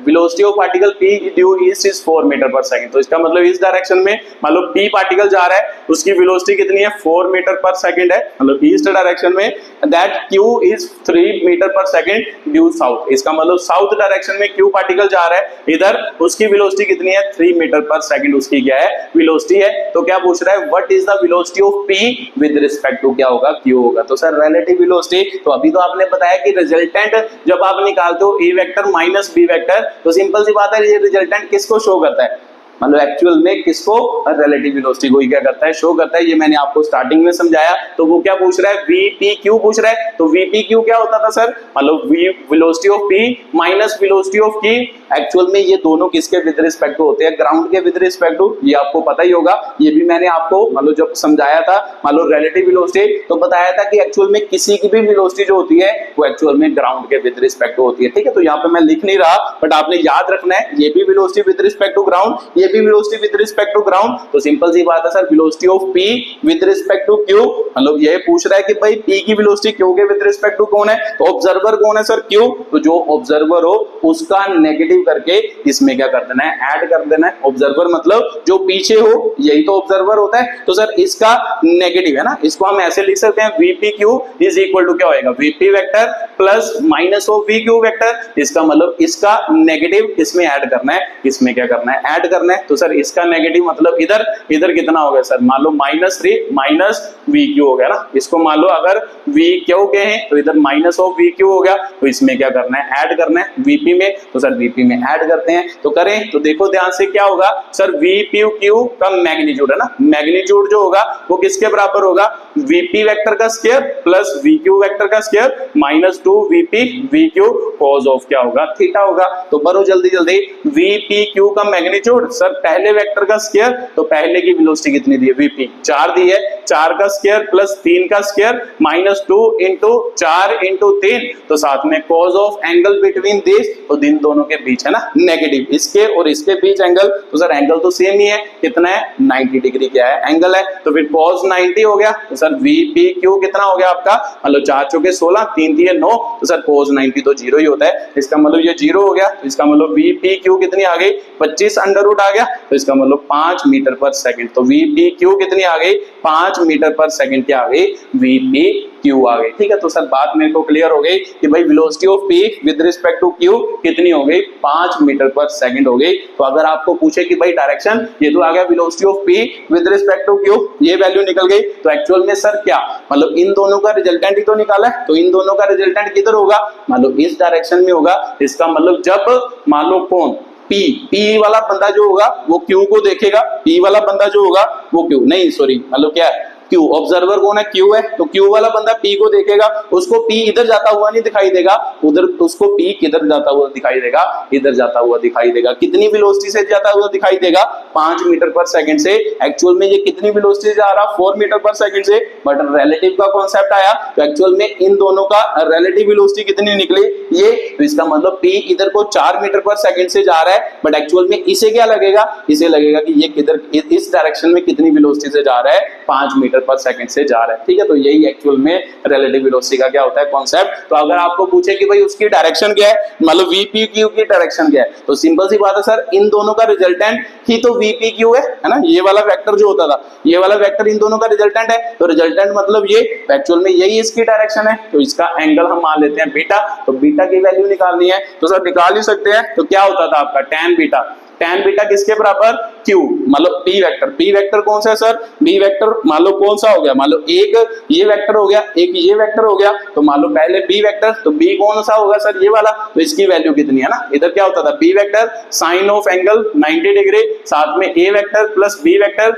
A: Velocity of particle P due east is 4 meter per second. तो इसका मतलब इस डायरेक्शन में मान लो P पार्टिकल जा रहा है, उसकी वेलोसिटी कितनी है? 4 मीटर पर सेकंड है, मतलब ईस्ट डायरेक्शन में। That Q is 3 metre per second due south. इसका मतलब साउथ डायरेक्शन में Q पार्टिकल जा रहा है इधर, उसकी वेलोसिटी कितनी है? 3 मीटर पर सेकंड उसकी क्या है? वेलोसिटी है। तो क्या पूछ रहा है? What is the velocity of P with respect to क्या होगा? Q होगा। तो सर रिलेटिव वेलोसिटी, तो अभी तो आपने बताया कि रिजल्टेंट जब आप निकालते हो A vector minus B vector, तो सिंपल सी बात है ये रिजल्टेंट किसको शो करता है? मतलब एक्चुअल में किसको? रिलेटिव वेलोसिटी को ही क्या करता है? शो करता है। ये मैंने आपको स्टार्टिंग में समझाया। तो वो क्या पूछ रहा है? VPQ पूछ रहा है। तो VPQ क्या होता था सर? मतलब velocity of P minus velocity of Q। Actual में ये दोनों किसके विद रिस्पेक्ट टू होते हैं? ग्राउंड के विद रिस्पेक्ट टू। ये आपको पता ही होगा, ये भी मैंने आपको मतलब जब समझाया था मान लो रिलेटिव वेलोसिटी, तो बताया था कि एक्चुअल में किसी की भी वेलोसिटी जो होती है वो एक्चुअल में ग्राउंड के विद रिस्पेक्ट टू होती है। ठीक है, तो यहाँ पे मैं लिख नहीं रहा, बट आपने याद रखना है, ये भी velocity with respect to ground, ये भी velocity with respect to ground. तो सिंपल सी बात है sir, velocity of P with respect to Q, मतलब ये पूछ रहा है कि भाई P की वेलोसिटी Q के विद रिस्पेक्ट टू कौन है? तो ऑब्जर्वर कौन है सर? Q। तो जो ऑब्जर्वर हो उसका नेगेटिव करके इसमें क्या कर देना है? ऐड कर देना है। ऑब्जर्वर मतलब जो पीछे हो, यही तो ऑब्जर्वर होता है। तो सर इसका नेगेटिव है ना, इसको हम ऐसे लिख सकते हैं VPQ इज इक्वल टू क्या होएगा? VP vector plus minus of VQ vector. इसका मतलब इसका नेगेटिव इसमें ऐड करना है, इसमें क्या करना है? ऐड करना है। तो सर इसका नेगेटिव मतलब इधर, इधर कितना हो गया सर? मान लो -3 माइनस VQ हो गया ना। इसको मान लो अगर VQ के हैं तो इधर माइनस ऑफ VQ हो गया, तो इसमें क्या करना है? ऐड करना है VP में। तो सर VP में ऐड करते हैं, तो करें तो देखो ध्यान से क्या होगा सर? VPQ का मैग्नीट्यूड है ना, मैग्नीट्यूड जो होगा वो किसके बराबर होगा? VP वेक्टर का स्क्वायर प्लस VQ वेक्टर का square minus 2 VP VQ cos of क्या होगा? थीटा होगा। तो बरो जल्दी जल्दी, VPQ का मैग्नीट्यूड सर पहले वेक्टर का स्क्वायर, तो पहले की वेलोसिटी कितनी दी है? VP 4 दी है, 4 का स्क्वायर प्लस 3 का स्क्वायर माइनस 2 इंटू 4 इंटू 3, तो साथ में cos of angle between this, तो दिन दोनों के बीच है ना नेगेटिव, इसके और इसके बीच एंगल। तो सर एंगल तो सेम ही है, कितना है? 90 डिग्री क्या है? एंगल है। तो फिर cos 90 हो गया। तो सर VPQ कितना हो गया आपका? मतलब 4 चौके 16, 3 दिए 9, तो सर cos 90 तो 0 ही होता है। इसका मतलब ये 0 हो गया। तो इसका मतलब VPQ कितनी आ गई? 25 अंडर रूट आ गया। तो इसका मतलब 5 मीटर पर सेकंड। तो VPQ कितनी आ गई? 5 मीटर पर सेकंड क्या आ गई? VPQ क्यू आ गई। ठीक है, तो सर बात मेरे को क्लियर हो गई कि भाई velocity of P with respect to Q कितनी हो गई, 5 मीटर पर सेकंड हो गई। तो अगर आपको पूछे कि भाई डायरेक्शन, ये तो आ गया velocity of P with respect to Q, ये वैल्यू निकल गई। तो एक्चुअल में सर क्या मतलब इन दोनों का रिजल्टेंट ही तो निकाला है, तो इन दोनों का रिजल्टेंट किधर होगा, मान लो इस डायरेक्शन में होगा। इसका मतलब जब मान लो कौन पी वाला बंदा जो होगा वो क्यू को देखेगा, पी वाला बंदा जो होगा वो क्यू नहीं सॉरी मतलब क्या है क्यू, ऑब्जर्वर कौन है, क्यू है, तो क्यू वाला बंदा पी को देखेगा, उसको पी इधर जाता हुआ नहीं दिखाई देगा, उधर उसको पी किधर जाता हुआ दिखाई देगा, इधर जाता हुआ दिखाई देगा। कितनी वेलोसिटी से जाता हुआ दिखाई देगा, 5 मीटर पर सेकंड से। एक्चुअल में ये कितनी वेलोसिटी से जा रहा, 4 मीटर पर सेकंड से, बट रिलेटिव का कॉन्सेप्ट आया तो एक्चुअल में इन दोनों का रिलेटिव वेलोसिटी कितनी निकली ये, तो इसका मतलब पी इधर को 4 मीटर पर सेकंड से जा रहा है, बट एक्चुअल में इसे क्या लगेगा, इसे लगेगा कि ये किधर इस डायरेक्शन में कितनी वेलोसिटी से जा रहा है, 5 मीटर पर सेकंड से जा रहा है। ठीक है, तो यही एक्चुअल में रिलेटिव वेलोसिटी का क्या होता है कॉन्सेप्ट। तो अगर आपको पूछे कि भाई उसकी डायरेक्शन क्या है, मतलब वीपीक्यू की डायरेक्शन क्या है, तो सिंपल सी बात है सर इन दोनों का रिजल्टेंट ही तो वीपीक्यू है ना, ये वाला वेक्टर जो होता था, ये वाला वेक्टर इन दोनों का रिजल्टेंट है, तो रिजल्टेंट मतलब ये एक्चुअल में यही इसकी डायरेक्शन है, तो इसका एंगल हम मान लेते हैं बीटा, तो बीटा की वैल्यू निकालनी है तो सर निकाल ही सकते हैं। तो क्या होता था आपका tan बीटा, tan बीटा किसके बराबर, Q मतलब P वेक्टर, P वेक्टर कौन सा है सर, B वेक्टर मान लो कौन सा हो गया, मान लो एक ये वेक्टर हो गया, एक ये वेक्टर हो गया, तो मान लो पहले B वेक्टर, तो B कौन सा होगा सर, ये वाला, तो इसकी वैल्यू कितनी है ना, इधर क्या होता था B vector sine of angle 90 degree, साथ में A vector plus B vector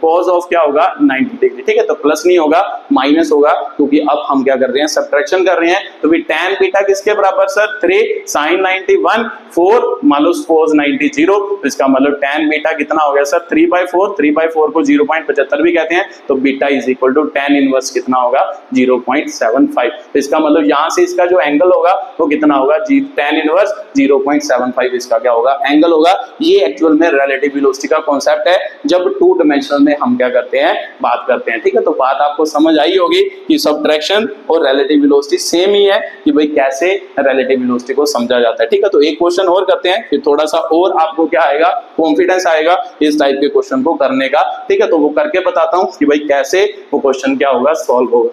A: cos of क्या होगा 90 डिग्री। ठीक है, तो प्लस नहीं होगा माइनस होगा, क्योंकि अब हम क्या कर रहे हैं सब्ट्रैक्शन कर रहे हैं, तो भी tan बीटा किसके बराबर सर 3 sin 91 4 मान लो cos 90 0, तो इसका मतलब tan बीटा कितना हो गया सर 3/4, 3/4 को 0.75 भी कहते हैं, तो beta is equal to tan inverse कितना होगा 0.75। तो इसका मतलब यहां से इसका जो एंगल होगा वो कितना होगा tan इनवर्स 0.75 इसका क्या होगा एंगल होगा। ये एक्चुअल में रिलेटिव वेलोसिटी का कॉन्सेप्ट है जब 2 डायमेंशनल में हम क्या करते हैं बात करते हैं। ठीक है, तो बात आपको समझ आई होगी कि सबट्रैक्शन और रिलेटिव वेलोसिटी सेम ही है कि भाई कैसे रिलेटिव वेलोसिटी को समझा जाता है। ठीक है, तो एक क्वेश्चन और करते हैं फिर थोड़ा सा और आपको क्या आएगा कॉन्फिडेंस आएगा इस टाइप के क्वेश्चन को करने का। ठीक है, तो वो करके बताता हूं कि भाई कैसे वो क्वेश्चन क्या होगा सॉल्व होगा।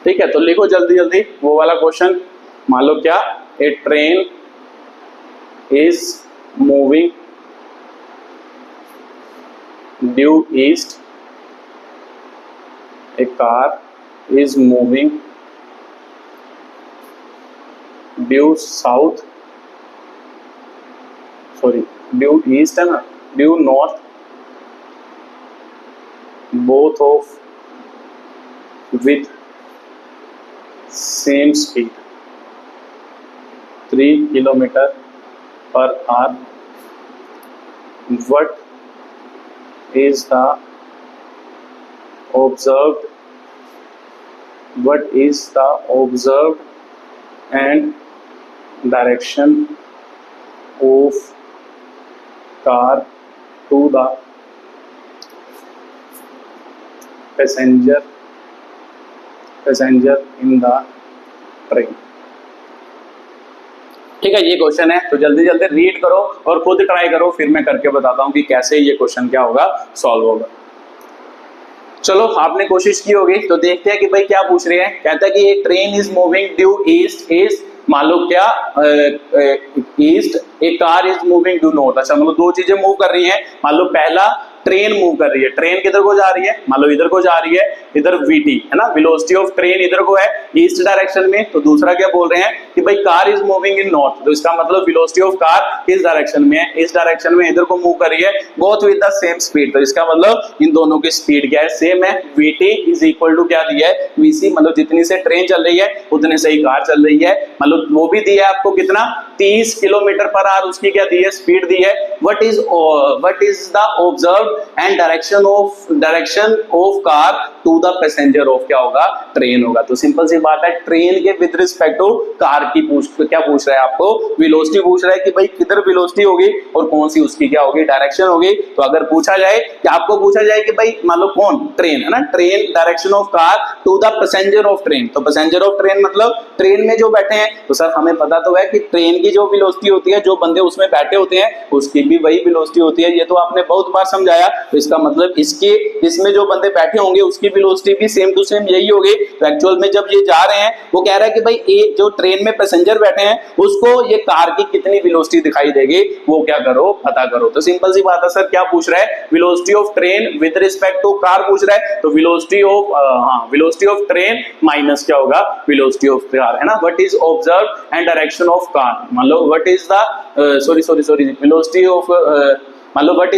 A: ठीक है, तो लिखो जल्दी जल्दी वो वाला क्वेश्चन। मान लो क्या, A train is moving due east, a car is moving due south, sorry due east है ना, due north, both of with same speed 3 kilometer per hour. What is the observed and direction of car to the passenger in the train। ठीक है, ये क्वेश्चन है, तो जल्दी जल्दी रीड करो और खुद ट्राई करो, फिर मैं करके बताता हूं कि कैसे ये क्वेश्चन क्या होगा सॉल्व होगा। चलो आपने कोशिश की होगी, तो देखते हैं कि भाई क्या पूछ रहे हैं। कहता है कि एक train is moving due east, मान लो क्या ईस्ट, एक car is moving due north. अच्छा मतलब दो चीजें मूव कर रही हैं, मान लो पहला ट्रेन मूव कर रही है, ट्रेन किधर को जा रही है, मान लो इधर को जा रही है, इधर वीटी है ना, वेलोसिटी ऑफ ट्रेन इधर को है ईस्ट डायरेक्शन में। तो दूसरा क्या बोल रहे हैं कि भाई car is moving in north, तो इसका मतलब वेलोसिटी ऑफ कार किस डायरेक्शन में है, इस डायरेक्शन में, इधर को मूव कर रही है, both with the same speed. तो इसका मतलब इन दोनों की स्पीड क्या है, सेम है। वीटी इज इक्वल टू क्या दिया है, वीसी, मतलब जितनी से ट्रेन चल रही है उतने से ही कार चल रही है, मतलब वो भी दिया है आपको कितना 30 किलोमीटर पर आवर उसकी क्या दी है स्पीड दी है। What is the observed and direction of car to the passenger of क्या होगा, ट्रेन होगा। तो सिंपल सी बात है, ट्रेन के विद रिस्पेक्ट टू कार की क्या पूछ रहा है आपको, वेलोसिटी पूछ रहा है कि भाई किधर वेलोसिटी होगी और कौन सी उसकी क्या होगी, डायरेक्शन होगी। तो अगर पूछा जाए कि आपको पूछा जाए कि भाई मान लो कौन, ट्रेन है ना, train direction of car to the passenger of train, तो पैसेंजर ऑफ ट्रेन मतलब ट्रेन में जो बैठे हैं। तो सर हमें पता तो है कि ट्रेन की जो वेलोसिटी होती है, जो बंदे उसमें बैठे होते हैं उसकी भी वही वेलोसिटी होती है, ये तो आपने बहुत बार समझाया। तो इसका मतलब इसमें जो बंदे बैठे होंगे उसकी वेलोसिटी भी सेम टू सेम यही होगी। तो एक्चुअल में जब ये जा रहे हैं, वो कह रहा है कि भाई ये जो ट्रेन में पैसेंजर बैठे हैं उसको ये कार की कितनी वेलोसिटी दिखाई देगी, वो क्या करो, पता करो। तो सिंपल सी बात है सर, क्या पूछ रहा है, velocity of train with respect to car पूछ रहा है। तो वेलोसिटी ऑफ ट्रेन माइनस क्या होगा, वेलोसिटी ऑफ कार, है ना। What is observed and direction of car, मान लो what is the velocity of मतलब what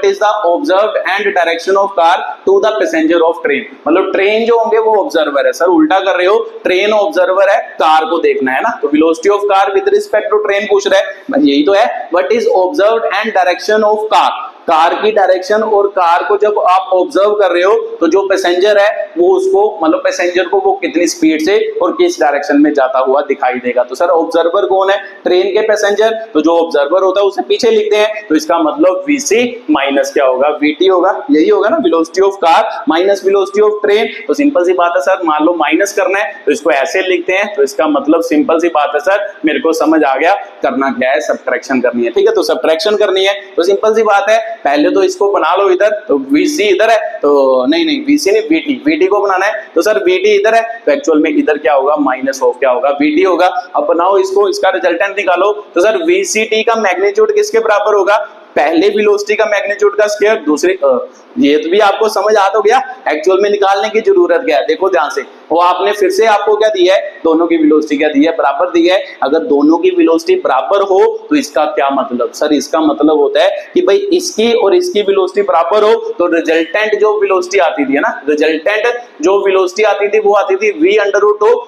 A: is the observed and direction of car to the passenger of train. मतलब ट्रेन जो होंगे वो ऑब्जर्वर है, सर उल्टा कर रहे हो, ट्रेन ऑब्जर्वर है, कार को देखना है ना। तो velocity of car with respect to train पूछ रहा है, यही तो है। What is observed and direction of car की डायरेक्शन, और कार को जब आप ऑब्जर्व कर रहे हो तो जो पैसेंजर है वो उसको मतलब पैसेंजर को वो कितनी स्पीड से और किस डायरेक्शन में जाता हुआ दिखाई देगा। तो सर ऑब्जर्वर कौन है, ट्रेन के पैसेंजर, तो जो ऑब्जर्वर होता है उसे पीछे लिखते हैं। तो इसका मतलब वीसी माइनस क्या होगा, वीटी होगा, यही होगा ना, velocity of car minus velocity of train. तो सिंपल सी बात है सर, मान लो माइनस करना है तो इसको ऐसे लिखते हैं। तो इसका मतलब सिंपल सी बात है सर, मेरे को समझ आ गया, करना क्या है, सब्ट्रैक्शन करनी है, ठीक है। तो सब्ट्रैक्शन करनी है तो सिंपल सी बात है, पहले तो इसको बना लो इधर, तो VC इधर है, तो नहीं VC नहीं, VT को बनाना है। तो सर VT इधर है, तो एक्चुअल में इधर क्या होगा, माइनस ऑफ क्या होगा, VT होगा। अब बनाओ इसको, इसका रिजल्टेंट निकालो। तो सर VCT का मैग्नीट्यूड किसके बराबर होगा, पहले वेलोसिटी का मैग्नीट्यूड का स्क्वायर, दूसरे ये तो भी आपको समझ आ तो गया, एक्चुअल में निकालने की जरूरत क्या है, देखो ध्यान से। वो आपने फिर से आपको क्या दिया है, दोनों की वेलोसिटी क्या दी है, बराबर दी है। अगर दोनों की वेलोसिटी बराबर हो तो इसका क्या मतलब, सर इसका मतलब होता है कि भाई इसकी और इसकी वेलोसिटी बराबर हो तो रिजल्टेंट जो वेलोसिटी आती थी, है ना, रिजल्टेंट जो वेलोसिटी आती थी वो आती थी v/2।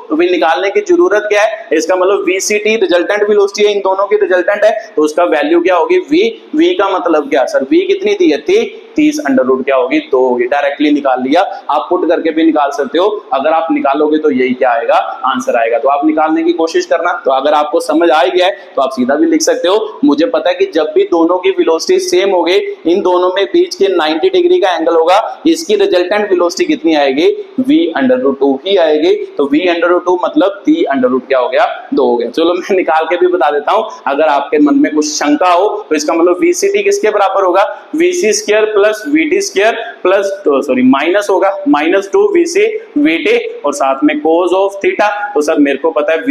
A: तो भी निकालने की जरूरत क्या है, इसका मतलब VCT रिजल्टेंट वेलोसिटी है, इन दोनों की रिजल्टेंट है, तो उसका वैल्यू क्या होगी, v का मतलब क्या सर, v कितनी दी है, 30 क्या होगी, 2 होगी। डायरेक्टली निकाल लिया, आप पुट करके भी निकाल सकते हो, अगर आप निकालोगे तो यही क्या आएगा, आंसर आएगा। तो आप निकालने की कोशिश करना। तो अगर आपको समझ आ गया है तो आप सीधा भी लिख सकते हो। मुझे पता है कि जब भी दोनों की वेलोसिटी सेम होगी, इन दोनों में बीच के 90 डिग्री का एंगल होगा, इसकी रिजल्टेंट वेलोसिटी कितनी आएगी, v/2 ही आएगी। तो v/2 मतलब t क्या हो गया, 2 हो गया। चलो मैं निकाल के भी बता देता हूं, अगर आपके मन में कुछ शंका हो तो इसका मतलब VCT किसके बराबर होगा, VC² plus VT square plus minus होगा -2 VC VT और साथ में cos ऑफ थीटा। तो सर मेरे को पता है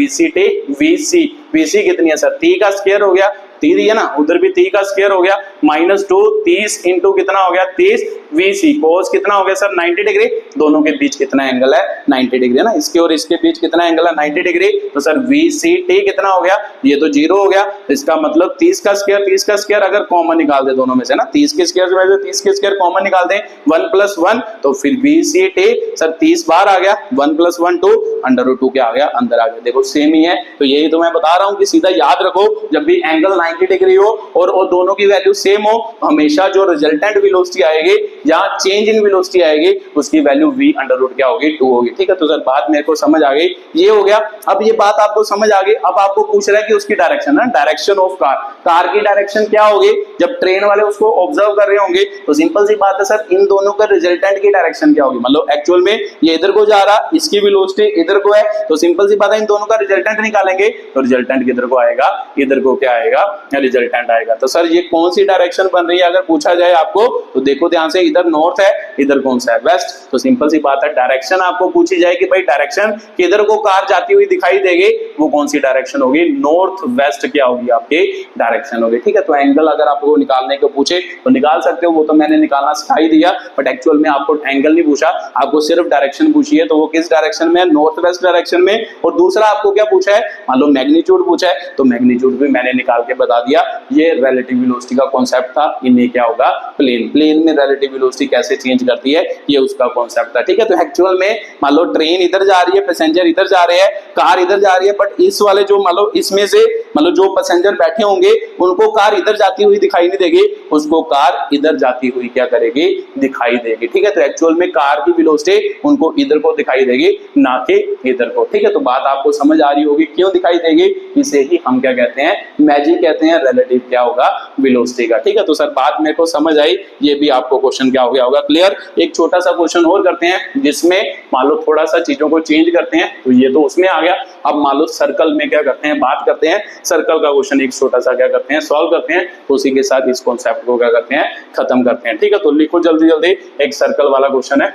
A: VC कितनी है सर, t का स्क्वायर हो गया, t दिया ना, उधर भी t का स्क्वायर हो गया, -2 30 इंटू कितना हो गया 30 VC cos कितना हो गया सर 90 डिग्री। दोनों के बीच कितना एंगल है, 90 डिग्री है ना, इसके और इसके बीच कितना एंगल है, 90 डिग्री। तो सर VCT कितना हो गया, ये तो 0 हो गया। इसका मतलब 30 का स्क्वायर अगर कॉमन निकाल दे दोनों में से ना, 30 के स्क्वायर में से 30 के स्क्वायर कॉमन निकाल दें, 1 + 1 तो फिर VCT सर 30 बार आ गया, 1 + 1 2 √2 क्या आ गया, अंदर आ गया। देखो सेम ही है। तो यही तो मैं बता रहा हूँ कि सीधा याद रखो, जब भी एंगल 90 डिग्री हो और दोनों की वैल्यू सेम हो, हमेशा जो रिजल्टेंट वेलोसिटी आएगी या चेंज इन वेलोसिटी आएगी उसकी वैल्यू v/2 क्या होगी, 2 होगी, ठीक है। तो सर बात मेरे को समझ आ गई, ये हो गया। अब ये बात आपको समझ आ गई, अब आपको पूछ रहा है कि उसकी डायरेक्शन है, डायरेक्शन ऑफ कार की डायरेक्शन क्या होगी जब ट्रेन वाले उसको ऑब्जर्व कर रहे होंगे। तो सिंपल सी बात है सर, इन दोनों का रिजल्टेंट की डायरेक्शन क्या होगी, मतलब एक्चुअल में ये इधर को जा रहा, इसकी वेलोसिटी इधर को है, तो सिंपल सी बात है इन दोनों का रिजल्टेंट निकालेंगे तो रिजल्टेंट किधर को आएगा, इधर को क्या आएगा, रिजल्टेंट आएगा। तो सर ये कौन सी डायरेक्शन बन रही है अगर पूछा जाए आपको, तो देखो ध्यान से, इधर नॉर्थ है, इधर कौन सा है, वेस्ट। तो सिंपल सी बात है, डायरेक्शन आपको पूछी जाए कि भाई डायरेक्शन किधर को कार जाती हुई दिखाई देगी, वो कौन सी डायरेक्शन होगी, नॉर्थ वेस्ट क्या होगी आपकी डायरेक्शन होगी, ठीक है। तो एंगल अगर आपको निकालने को पूछे तो निकाल सकते हो, वो तो मैंने निकालना सिखा ही दिया, बट एक्चुअल में आपको एंगल नहीं पूछा, आपको सिर्फ डायरेक्शन पूछी है। तो वो किस डायरेक्शन में है, नॉर्थ वेस्ट डायरेक्शन में। और दूसरा आपको क्या पूछा है, मान लो मैग्नीट्यूड पूछा है, तो मैग्नीट्यूड भी मैंने निकाल के बता दिया। ये रिलेटिव वेलोसिटी का कॉन्सेप्ट था, इन्हें क्या होगा, प्लेन में रिलेटिव वेलोसिटी कैसे चेंज करती है, ये उसका कॉन्सेप्ट था, ठीक है। तो एक्चुअल में मान लो ट्रेन इधर जा रही है, पैसेंजर इधर जा रहे हैं, कार इधर जा रही है, बट इस वाले जो मान लो इसमें से मतलब जो पैसेंजर बैठे होंगे उनको कार इधर जाती हुई दिखाई नहीं देगी, उसको कार इधर जाती हुई क्या करेगी, दिखाई देगी। ठीक है, तो एक्चुअल में कार की वेलोसिटी उनको इधर को दिखाई देगी, ना कि इधर को। ठीक है, तो बात आपको समझ आ रही होगी क्यों दिखाई देगी, इसे ही हम क्या कहते हैं, मैजिक कहते हैं, रिलेटिव क्या होगा, वेलोसिटी का। ठीक है, तो सर बात मेरे को समझ आई, ये भी आपको क्वेश्चन क्या हो गया होगा क्लियर। एक छोटा सा क्वेश्चन और करते हैं जिसमें मान लो थोड़ा सा चीजों को चेंज करते हैं, तो ये तो उसमें आ गया। अब मान लो सर्कल में क्या करते हैं, बात करते हैं सर्कल का क्वेश्चन एक छोटा सा क्या करते हैं, सॉल्व करते हैं, उसी के साथ इस कॉन्सेप्ट को क्या करते हैं, खत्म करते हैं। ठीक है, तो लिखो जल्दी जल्दी, एक सर्कल वाला क्वेश्चन है।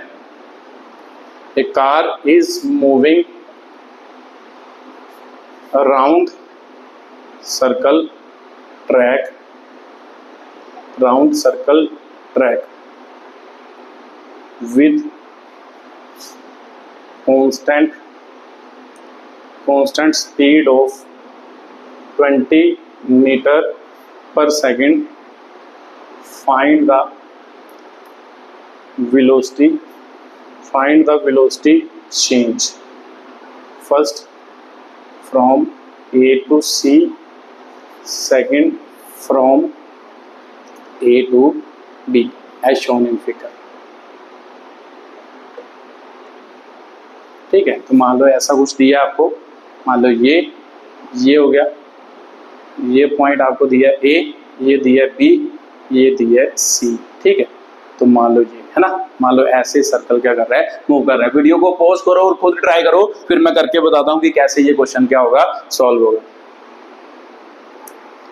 A: A car is moving around circle track with constant speed of 20 meter per second. Find the velocity change first from A to C, second from A to B as shown in figure। ठीक है, तो मान लो ऐसा कुछ दिया आपको, मान लो ये हो गया, ये पॉइंट आपको दिया A, ये दिया B, ये दिया C। ठीक है, तो मान लो ये है ना, मान लो ऐसे सर्कल क्या कर रहा है, मूव कर रहा है। वीडियो को पॉज करो और खुद ट्राई करो, फिर मैं करके बताता हूं कि कैसे ये क्वेश्चन क्या होगा, सॉल्व होगा।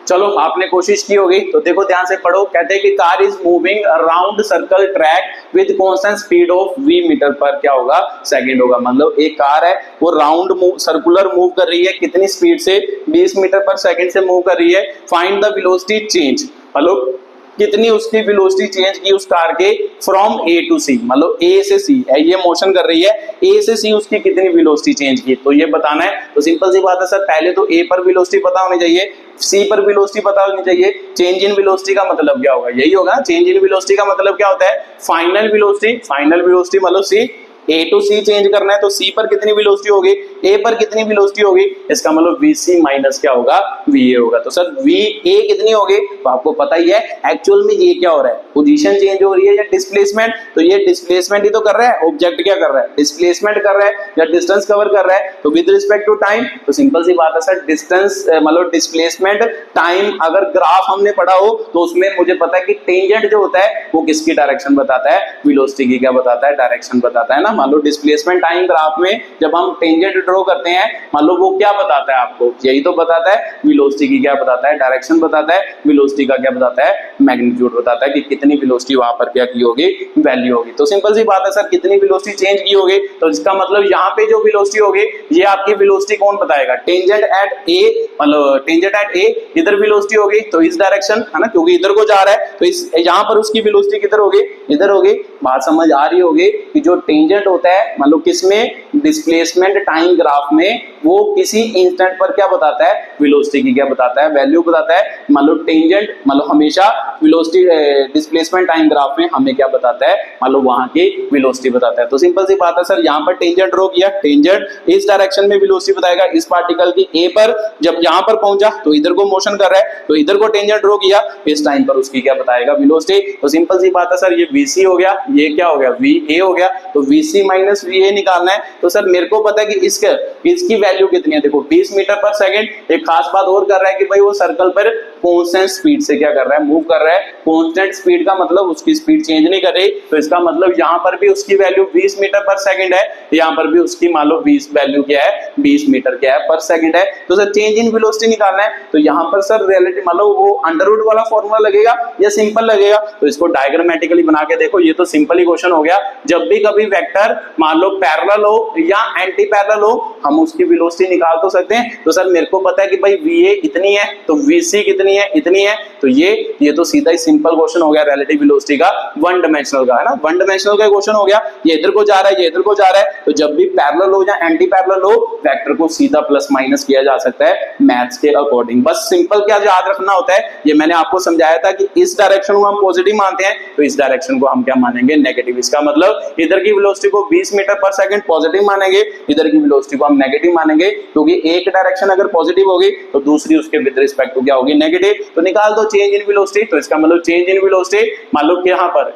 A: चलो आपने कोशिश की होगी, तो देखो ध्यान से पढ़ो। कहते हैं कि car is moving around circle track with constant speed of v meter per क्या होगा, सेकंड होगा। मतलब एक कार है वो राउंड मूव, सर्कुलर मूव कर रही है, कितनी स्पीड से, 20 मीटर पर सेकंड से मूव कर रही है। फाइंड द वेलोसिटी चेंज, मतलब कितनी उसकी वेलोसिटी चेंज की उस कार के फ्रॉम ए टू सी, मतलब ए से सी है, ये मोशन कर रही है, ए से सी उसकी कितनी वेलोसिटी चेंज की, तो ये बताना है। तो सिंपल सी बात है सर, पहले तो ए पर वेलोसिटी पता होनी चाहिए, सी पर वेलोसिटी पता होनी चाहिए। चेंज इन वेलोसिटी का मतलब क्या होगा, यही होगा। चेंज इन वेलोसिटी का मतलब क्या होता है, फाइनल वेलोसिटी मतलब सी, ए टू सी चेंज करना है, तो सी पर कितनी वेलोसिटी होगी, ए पर कितनी वेलोसिटी होगी, इसका मतलब वीसी माइनस क्या होगा, वीए होगा। तो सर वीए कितनी होगी, तो आपको पता ही है। एक्चुअल में ये क्या हो रहा है, पोजीशन चेंज हो रही है या डिस्प्लेसमेंट, तो ये डिस्प्लेसमेंट ही तो कर रहा है, ऑब्जेक्ट क्या कर रहा है, डिस्प्लेसमेंट कर रहा है या डिस्टेंस कवर कर रहा है। तो विद रिस्पेक्ट टू टाइम, तो सिंपल सी बात है सर, डिस्टेंस मतलब डिस्प्लेसमेंट टाइम अगर ग्राफ हमने पढ़ा हो तो उसमें मुझे पता है कि टेंजेंट जो होता है वो किसकी डायरेक्शन बताता है, वेलोसिटी की क्या बताता है, डायरेक्शन बताता है ना। मान लो डिस्प्लेसमेंट टाइम ग्राफ में जब हम टेंजेंट ड्रॉ करते हैं, मान लो वो क्या बताता है आपको, यही तो बताता है, वेलोसिटी की क्या बताता है, डायरेक्शन बताता है, वेलोसिटी का क्या बताता है, मैग्नीट्यूड बताता है कि कितनी वेलोसिटी वहां पर क्या की होगी, वैल्यू होगी। तो सिंपल सी बात है सर, कितनी वेलोसिटी चेंज की होगी, तो इसका मतलब यहाँ पे जो वेलोसिटी होगी ये आपकी वेलोसिटी कौन बताएगा, टेंजेंट एट ए, मतलब टेंजेंट एट ए इधर वेलोसिटी होगी, तो इस डायरेक्शन है ना, क्योंकि इधर को जा रहा है, तो इस यहाँ पर उसकी वेलोसिटी किधर होगी, इधर होगी। बात समझ आ रही होगी कि जो टेंजेंट होता है, मान लो किसमें, डिस्प्लेसमेंट टाइम ग्राफ में, वो किसी इंस्टेंट पर क्या बताता है, वेलोसिटी की क्या बताता है, वैल्यू बताता है। मान लो टेंजेंट, मतलब हमेशा वेलोसिटी डिस्प्लेसमेंट टाइम ग्राफ में हमें क्या बताता है, मान लो वहां की वेलोसिटी बताता है। तो सिंपल सी बात है सर, यहाँ पर टेंजेंट ड्रॉ किया, टेंजेंट इस डायरेक्शन में वेलोसिटी बताएगा, इस पार्टिकल की ए पर जब यहाँ पर पहुंचा तो इधर को मोशन कर रहा है, तो इधर को टेंजेंट ड्रॉ किया, इस टाइम पर उसकी क्या बताएगा, वेलोसिटी। तो सिंपल सी बात है सर, ये वीसी हो गया, ये क्या हो गया, वीए हो गया। तो वीसी माइनस वीए निकालना है, तो सर मेरे को पता है कि इसकी वैल्यू कितनी है, देखो 20 मीटर पर सेकंड। एक खास बात और कर रहा है कि भाई वो सर्कल पर कांस्टेंट स्पीड से क्या कर रहा है, मूव कर रहा है। कांस्टेंट स्पीड का मतलब उसकी स्पीड चेंज नहीं कर रही, तो इसका मतलब यहाँ पर भी उसकी वैल्यू 20 मीटर पर सेकंड है, यहाँ पर भी उसकी मान लो 20 वैल्यू क्या है, 20 मीटर क्या है पर सेकंड है। तो सर चेंज इन वेलोसिटी निकालना है, तो यहाँ पर सर रिलेटिव मान लो वो अंडर रूट वाला फॉर्मूला लगेगा या सिंपल लगेगा, तो इसको डायग्रामेटिकली बना के देखो। ये तो सिंपल ही क्वेश्चन हो गया। जब भी कभी वेक्टर मान लो पैरेलल हो या एंटी पैरेलल हो, हम उसकी वेलोसिटी निकाल तो सकते हैं। तो सर मेरे को पता है कि भाई वीए इतनी है, तो वीसी कितनी कितनी है, इतनी है। तो ये तो सीधा ही सिंपल क्वेश्चन हो गया रिलेटिव वेलोसिटी का, वन डायमेंशनल का, है ना, वन डायमेंशनल का क्वेश्चन हो गया। ये इधर को जा रहा है, ये इधर को जा रहा है, तो जब भी पैरेलल हो या एंटी पैरेलल हो, वेक्टर को सीधा प्लस माइनस किया जा सकता है मैथ्स के अकॉर्डिंग। बस सिंपल क्या याद रखना होता है, ये मैंने आपको समझाया था कि इस डायरेक्शन को हम पॉजिटिव मानते हैं, तो इस डायरेक्शन को हम क्या मानेंगे, नेगेटिव। इसका मतलब इधर की वेलोसिटी को 20 मीटर पर सेकंड पॉजिटिव मानेंगे, इधर की वेलोसिटी को हम नेगेटिव मानेंगे, क्योंकि एक डायरेक्शन अगर पॉजिटिव होगी तो दूसरी उसके विद रिस्पेक्ट टू क्या होगी, नेगेटिव। तो निकाल दो चेंज इन वेलोसिटी, तो इसका मतलब चेंज इन वेलोसिटी मान लो यहाँ पर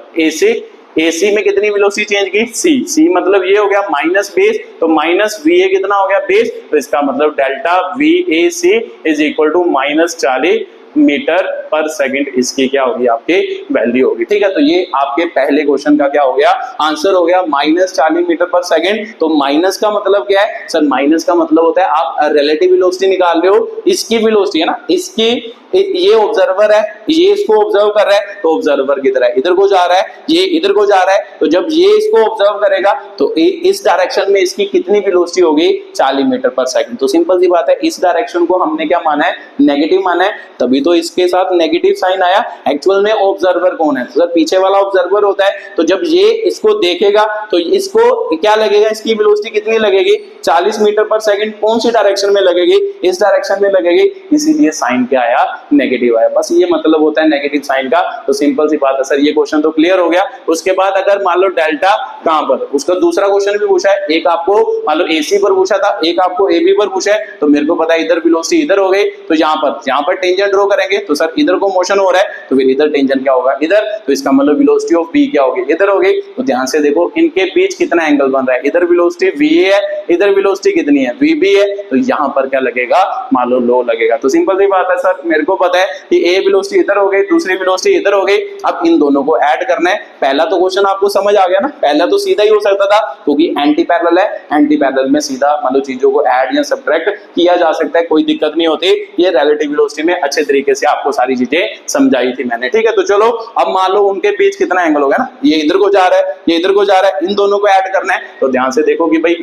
A: AC में कितनी वेलोसिटी चेंज की, C मतलब ये हो गया माइनस बेस, तो माइनस VA कितना हो गया, बेस, तो इसका मतलब delta VAC is equal to -40 meter per second, इसकी क्या होगी, आपकी वैल्यू होगी। ठीक है, तो ये आपके पहले क्वेश्चन का क्या हो गया, आंसर हो गया -40 मीटर पर सेकंड। तो माइनस का मतलब क्या है सर, माइनस का मतलब होता है आप रिलेटिव वेलोसिटी निकाल रहे हो, इसकी वेलोसिटी है ना, इसकी, ये ऑब्जर्वर है, ये इसको ऑब्जर्व कर रहा है, तो ऑब्जर्वर किधर है, इधर को जा रहा है, ये इधर को जा रहा है, तो जब ये इसको ऑब्जर्व करेगा तो इस डायरेक्शन में इसकी कितनी वेलोसिटी होगी, 40 मीटर पर सेकंड। तो सिंपल सी बात है, इस डायरेक्शन को हमने क्या माना है, नेगेटिव माना है, तभी तो इसके साथ नेगेटिव साइन आया। एक्चुअल में ऑब्जर्वर कौन है, तो सर पीछे वाला ऑब्जर्वर होता है, तो जब ये इसको देखेगा तो इसको क्या लगेगा, इसकी वेलोसिटी कितनी लगेगी, 40 मीटर पर सेकंड। कौन सी डायरेक्शन में लगेगी, इस डायरेक्शन में लगेगी, इसीलिए साइन क्या आया, नेगेटिव आया। बस ये मतलब होता है नेगेटिव साइन का। तो सिंपल सी बात है सर, ये क्वेश्चन तो क्लियर हो गया। उसके बाद अगर मान लो डेल्टा कहां पर, उसका दूसरा क्वेश्चन भी पूछा है, एक आपको मान लो AC पर पूछा था, एक आपको AB पर पूछा है, तो मेरे को पता है इधर वेलोसिटी इधर हो गई, तो यहाँ पर टेंजेंट ड्रॉ करेंगे, तो सर इधर को मोशन हो रहा है, तो फिर इधर टेंजेंट क्या होगा, इधर, तो इसका मतलब वेलोसिटी ऑफ B क्या होगी, इधर हो गई। तो ध्यान से देखो इनके बीच कितना एंगल बन रहा है, इधर वेलोसिटी VA है, इधर वेलोसिटी कितनी है, VB है, तो यहाँ पर क्या लगेगा, मान लो लो लगेगा। तो सिंपल सी बात है सर, मेरे को पता है कि A वेलोसिटी इधर हो गई, दूसरी वेलोसिटी इधर हो गई, अब इन दोनों को ऐड करना है। पहला तो क्वेश्चन आपको समझ आ गया ना, पहला तो सीधा ही हो सकता था क्योंकि एंटी पैरेलल है, एंटी पैरेलल में सीधा मतलब चीजों को ऐड या सब्ट्रैक्ट किया जा सकता है, कोई दिक्कत नहीं होती। ये रिलेटिव वेलोसिटी में अच्छे तरीके से आपको सारी चीजें समझाई थी मैंने। ठीक है, तो चलो अब मान लो उनके बीच कितना एंगल होगा ना, ये इधर को जा रहा है, ये इधर को जा रहा है, इन दोनों को ऐड करना है। तो ध्यान से देखो कि भाई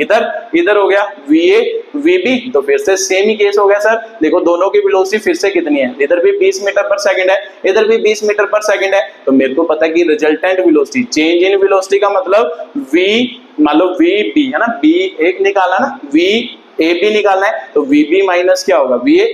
A: इधर हो गया VA VB, तो फिर से सेम ही केस हो गया सर। देखो दोनों की वेलोसिटी फिर से कितनी है, इधर भी 20 मीटर पर सेकंड है, इधर भी 20 मीटर पर सेकंड है, तो मेरे को पता है कि resultant velocity, change in velocity का मतलब V मान लो VB है ना, B एक निकाला ना, VAB निकालना है, तो VB माइनस क्या होगा, VA,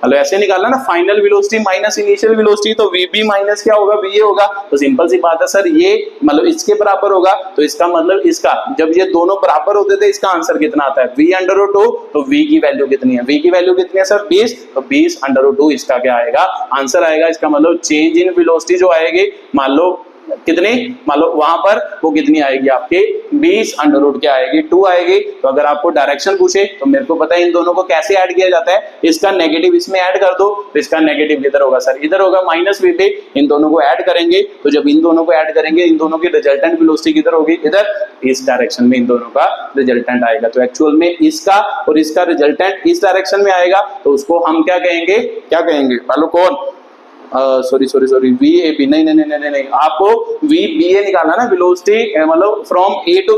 A: मतलब ऐसे निकालना ना, final velocity minus initial velocity, तो VB माइनस क्या होगा, VA होगा। तो सिंपल सी बात है सर, ये मतलब इसके बराबर होगा, तो इसका मतलब इसका, जब ये दोनों बराबर होते थे इसका आंसर कितना आता है, V/2, तो V की वैल्यू कितनी है, V की वैल्यू कितनी है सर, 20, तो 20/2 इसका क्या आएगा, आंसर आएगा। इसका मतलब चेंज इन वेलोसिटी जो आएगी, मान लो कितनी, मान लो वहां पर वो कितनी आएगी आपके 20/√, क्या आएगी, 2 आएगी। तो अगर आपको डायरेक्शन पूछे तो मेरे को पता है इन दोनों को कैसे ऐड किया जाता है, इसका नेगेटिव इसमें ऐड कर दो, तो इसका नेगेटिव किधर होगा सर, इधर होगा, -VB, इन दोनों को ऐड करेंगे, तो जब इन दोनों को ऐड करेंगे, इन दोनों की रिजल्टेंट वेलोसिटी किधर होगी, इधर, इस डायरेक्शन में इन दोनों का रिजल्टेंट आएगा। तो एक्चुअल में इसका और इसका रिजल्टेंट इस डायरेक्शन में आएगा, तो उसको हम क्या कहेंगे, मान लो कौन, सॉरी VAB, नहीं, आपको VBA निकालना ना, वेलोसिटी मतलब फ्रॉम A टू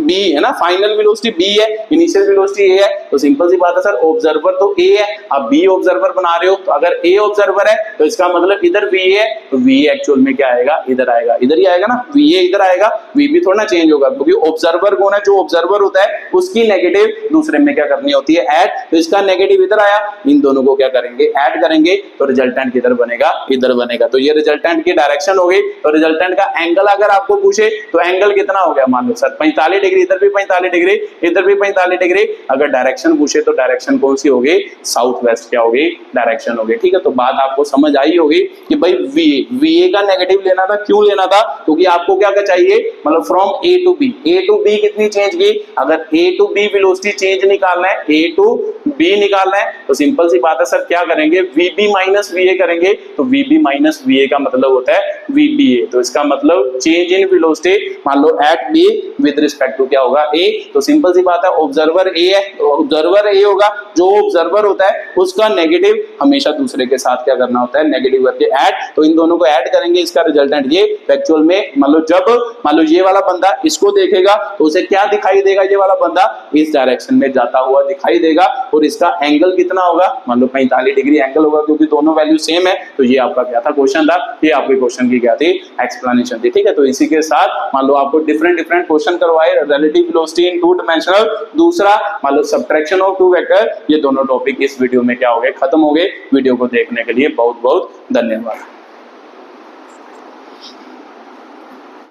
A: B है ना, फाइनल वेलोसिटी B है, इनिशियल वेलोसिटी A है। तो सिंपल सी बात है सर, ऑब्जर्वर तो A है, अब B ऑब्जर्वर बना रहे हो, तो अगर A ऑब्जर्वर है तो इसका मतलब इधर VA है, तो VA एक्चुअल में क्या आएगा, इधर आएगा, इधर ही आएगा ना, VA इधर आएगा, VB थोड़ा ना चेंज होगा, क्योंकि ऑब्जर्वर कौन है, जो ऑब्जर्वर होता है उसकी नेगेटिव दूसरे में क्या करनी होती है, ऐड, तो इसका नेगेटिव इधर आया, इन दोनों को क्या करेंगे, ऐड करेंगे, तो रिजल्टेंट किधर बनेगा, इधर बनेगा। तो ये रिजल्टेंट की डायरेक्शन हो गई। तो रिजल्टेंट का एंगल अगर आपको पूछे तो एंगल कितना हो गया, मान लो सर 45 डिग्री, इधर भी 45 डिग्री, इधर भी 45 डिग्री। अगर डायरेक्शन पूछे तो डायरेक्शन कौन सी होगी, साउथ वेस्ट क्या होगी, डायरेक्शन होगी। ठीक है, तो बात आपको समझ आई होगी कि भाई VA का नेगेटिव लेना था, क्यों लेना था, क्योंकि आपको क्या चाहिए, मतलब फ्रॉम A टू B कितनी चेंज की, अगर A to B velocity change निकालना है, A टू B निकालना है, तो सिंपल सी बात है सर, क्या करेंगे, VB माइनस VA करेंगे, तो तो VB माइनस VA का मतलब होता है VBA। तो इसका मतलब चेंज इन वेलोसिटी मान लो at B with respect to क्या होगा A। तो सिंपल सी बात है, ऑब्जर्वर A है तो ऑब्जर्वर A होगा, जो ऑब्जर्वर होता है उसका नेगेटिव हमेशा दूसरे के साथ क्या करना होता है, नेगेटिव करके ऐड। तो इन दोनों को ऐड करेंगे, इसका रिजल्टेंट ये एक्चुअल में मान लो ये वाला बंदा इसको देखेगा तो उसे क्या दिखाई देगा, ये वाला बंदा इस डायरेक्शन में जाता हुआ दिखाई देगा और इसका एंगल कितना होगा, मान लो 45 डिग्री एंगल होगा, क्योंकि दोनों वैल्यू सेम है। तो ये आपका क्या था क्वेश्चन था, ये आपके क्वेश्चन की क्या थी, एक्सप्लेनेशन थी। ठीक है, तो इसी के साथ मान लो आपको डिफरेंट क्वेश्चन करवाए, रिलेटिव वेलोसिटी इन टू डायमेंशनल, दूसरा मान लो सब्ट्रैक्शन ऑफ टू वेक्टर, ये दोनों टॉपिक इस वीडियो में क्या हो गए, खत्म हो गए। वीडियो को देखने के लिए बहुत बहुत धन्यवाद।